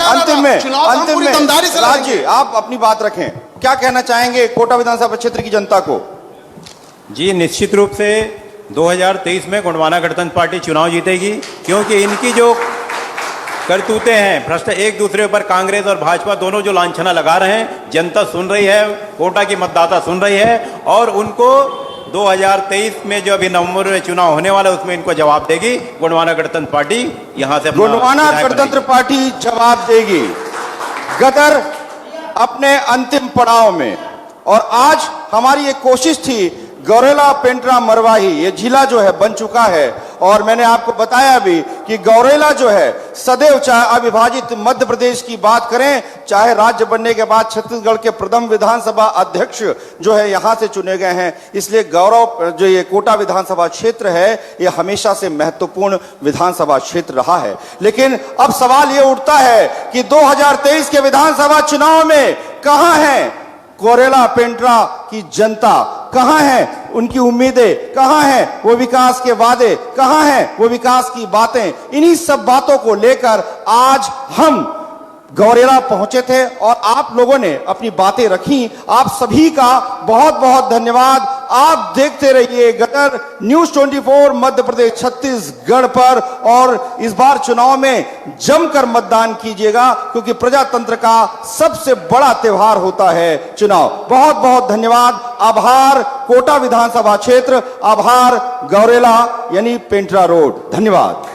राज जी आप अपनी बात रखें, क्या कहना चाहेंगे कोटा विधानसभा क्षेत्र की जनता को? जी, निश्चित रूप से 2023 में गोंडवाना गणतंत्र पार्टी चुनाव जीतेगी, क्योंकि इनकी जो करतूते हैं, भ्रष्ट एक दूसरे पर कांग्रेस और भाजपा दोनों जो लांछना लगा रहे हैं, जनता सुन रही है, कोटा की मतदाता सुन रही है, और उनको 2023 में जो अभी नवंबर में चुनाव होने वाला है उसमें इनको जवाब देगी। गोंडवाना गणतंत्र पार्टी यहां से गोंडवाना गणतंत्र पार्टी जवाब देगी। गदर अपने अंतिम पड़ाव में, और आज हमारी एक कोशिश थी गौरेला पेंट्रा मरवाही ये जिला जो है बन चुका है, और मैंने आपको बताया भी कि गौरेला जो है सदैव, चाहे अविभाजित मध्य प्रदेश की बात करें, चाहे राज्य बनने के बाद छत्तीसगढ़ के प्रथम विधानसभा अध्यक्ष जो है यहां से चुने गए हैं, इसलिए गौरव जो ये कोटा विधानसभा क्षेत्र है ये हमेशा से महत्वपूर्ण विधानसभा क्षेत्र रहा है। लेकिन अब सवाल ये उठता है कि 2023 के विधानसभा चुनाव में कहां है गौरेला पेंट्रा की जनता, कहां है उनकी उम्मीदें, कहां है वो विकास के वादे, कहां है वो विकास की बातें? इन्हीं सब बातों को लेकर आज हम गौरेला पहुंचे थे और आप लोगों ने अपनी बातें रखी। आप सभी का बहुत बहुत धन्यवाद। आप देखते रहिए गदर न्यूज 24 मध्य प्रदेश छत्तीसगढ़ पर, और इस बार चुनाव में जमकर मतदान कीजिएगा, क्योंकि प्रजातंत्र का सबसे बड़ा त्योहार होता है चुनाव। बहुत बहुत धन्यवाद। आभार कोटा विधानसभा क्षेत्र, आभार गौरेला यानी पेंट्रा रोड। धन्यवाद।